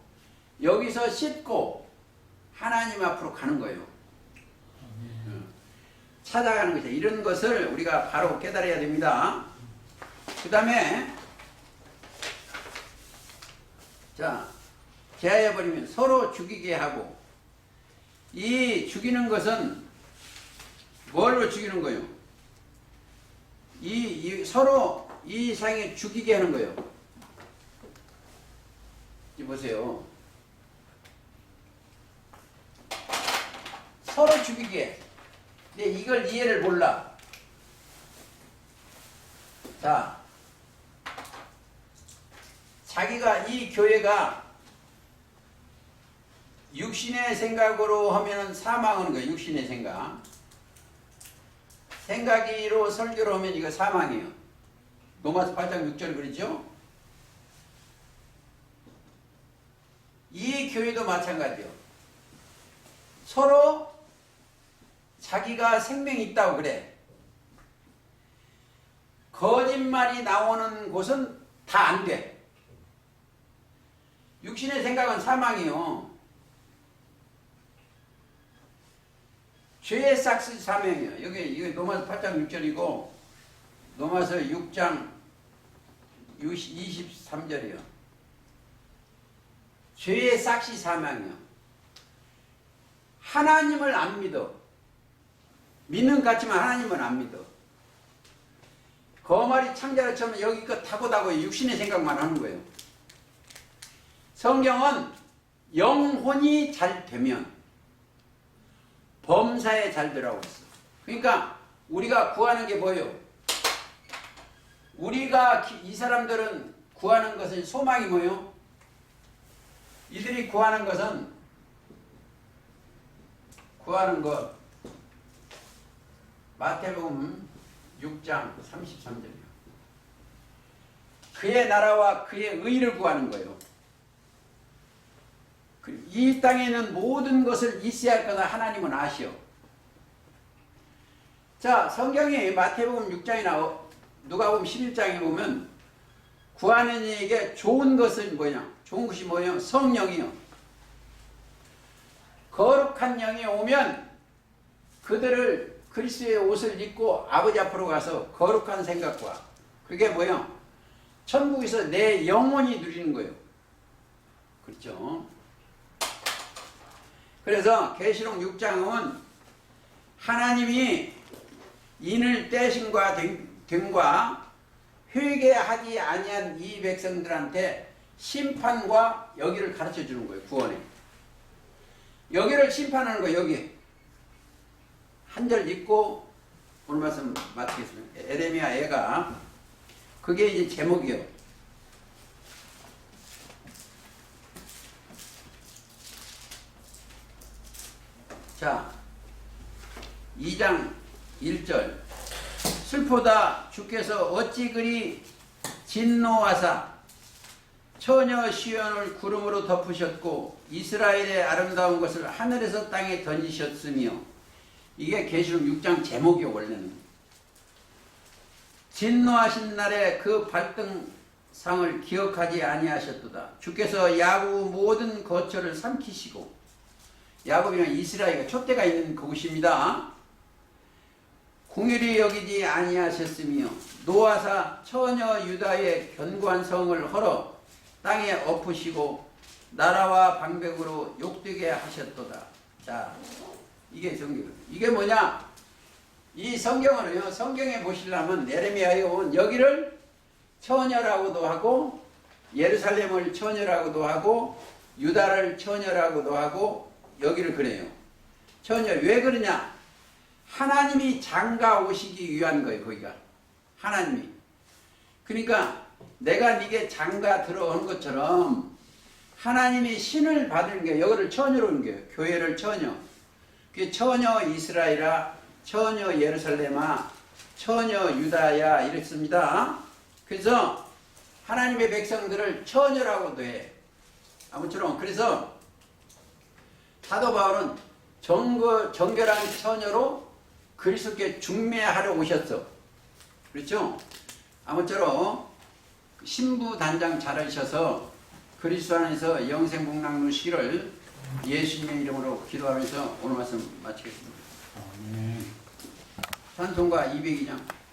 여기서 씻고 하나님 앞으로 가는 거예요. 찾아가는 것이다. 이런 것을 우리가 바로 깨달아야 됩니다. 그 다음에 자, 제하여버리면 서로 죽이게 하고, 이 죽이는 것은 뭘로 죽이는 거예요? 서로 이 이상에 죽이게 하는 거예요. 이 보세요. 서로 죽이게. 근데 이걸 이해를 몰라. 자, 자기가 이 교회가 육신의 생각으로 하면 사망하는 거예요. 육신의 생각. 생각이로 설교를 하면 이거 사망이에요. 로마서 8장 6절 그러죠? 이 교회도 마찬가지예요. 서로 자기가 생명이 있다고 그래. 거짓말이 나오는 곳은 다 안 돼. 육신의 생각은 사망이요. 죄의 싹스 사명이요. 여기 로마서 8장 6절이고 로마서 6장 23절이요. 죄의 싹시 사명이요. 하나님을 안 믿어. 믿는 것 같지만 하나님은 안 믿어. 거마리 창자를 쳐면 여기껏 타고다고 육신의 생각만 하는 거예요. 성경은 영혼이 잘 되면 범사에 잘 되라고 했어. 그러니까 우리가 구하는 게 뭐예요? 이 사람들은 구하는 것은 소망이 뭐예요? 이들이 구하는 것 마태복음 6장 33절이요. 그의 나라와 그의 의를 구하는 거예요. 이 땅에는 모든 것을 있어야 할 거다 하나님은 아시오. 자, 성경이 마태복음 6장이나 누가복음 11장에 보면 구하는 이에게 좋은 것은 뭐냐? 좋은 것이 뭐예요? 성령이요. 거룩한 영이 오면 그들을 그리스도의 옷을 입고 아버지 앞으로 가서 거룩한 생각과 그게 뭐예요? 천국에서 내 영혼이 누리는 거예요. 그렇죠? 그래서 계시록 6장은 하나님이 인을 떼심과 됨과 회개하지 아니한 이 백성들한테 심판과 여기를 가르쳐 주는 거예요. 구원에. 여기를 심판하는 거예요. 여기. 한 절 읽고 오늘 말씀 마치겠습니다. 에레미야 애가 그게 이제 제목이요. 자, 2장 1절 슬프다 주께서 어찌 그리 진노하사 처녀 시온을 구름으로 덮으셨고 이스라엘의 아름다운 것을 하늘에서 땅에 던지셨으며 이게 계시록 6장 제목이요. 원래는 진노하신 날에 그 발등상을 기억하지 아니하셨도다. 주께서 야곱 모든 거처를 삼키시고 야곱이랑 이스라엘과 촛대가 있는 그곳입니다. 궁휼히 여기지 아니하셨으며 노아사 처녀 유다의 견고한 성을 헐어 땅에 엎으시고 나라와 방백으로 욕되게 하셨도다. 자, 이게 성경. 이게 뭐냐? 이 성경은요. 성경에 보시려면 예레미야에 보면 여기를 처녀라고도 하고 예루살렘을 처녀라고도 하고 유다를 처녀라고도 하고 여기를 그래요. 처녀. 왜 그러냐? 하나님이 장가 오시기 위한 거예요. 거기가. 하나님이. 그러니까 내가 네게 장가 들어온 것처럼 하나님이 신을 받은 게 여기를 처녀로 온 거예요. 교회를 처녀. 그게 처녀 이스라엘아, 처녀 예루살렘아, 처녀 유다야 이랬습니다. 그래서 하나님의 백성들을 처녀라고도 해. 아무쪼록 그래서 사도 바울은 정결한 처녀로 그리스도께 중매하러 오셨어. 그렇죠? 아무쪼록 신부 단장 잘하셔서 그리스도 안에서 영생복락 누시기를 예수님의 이름으로 기도하면서 오늘 말씀 마치겠습니다. 아멘. 찬송가 202장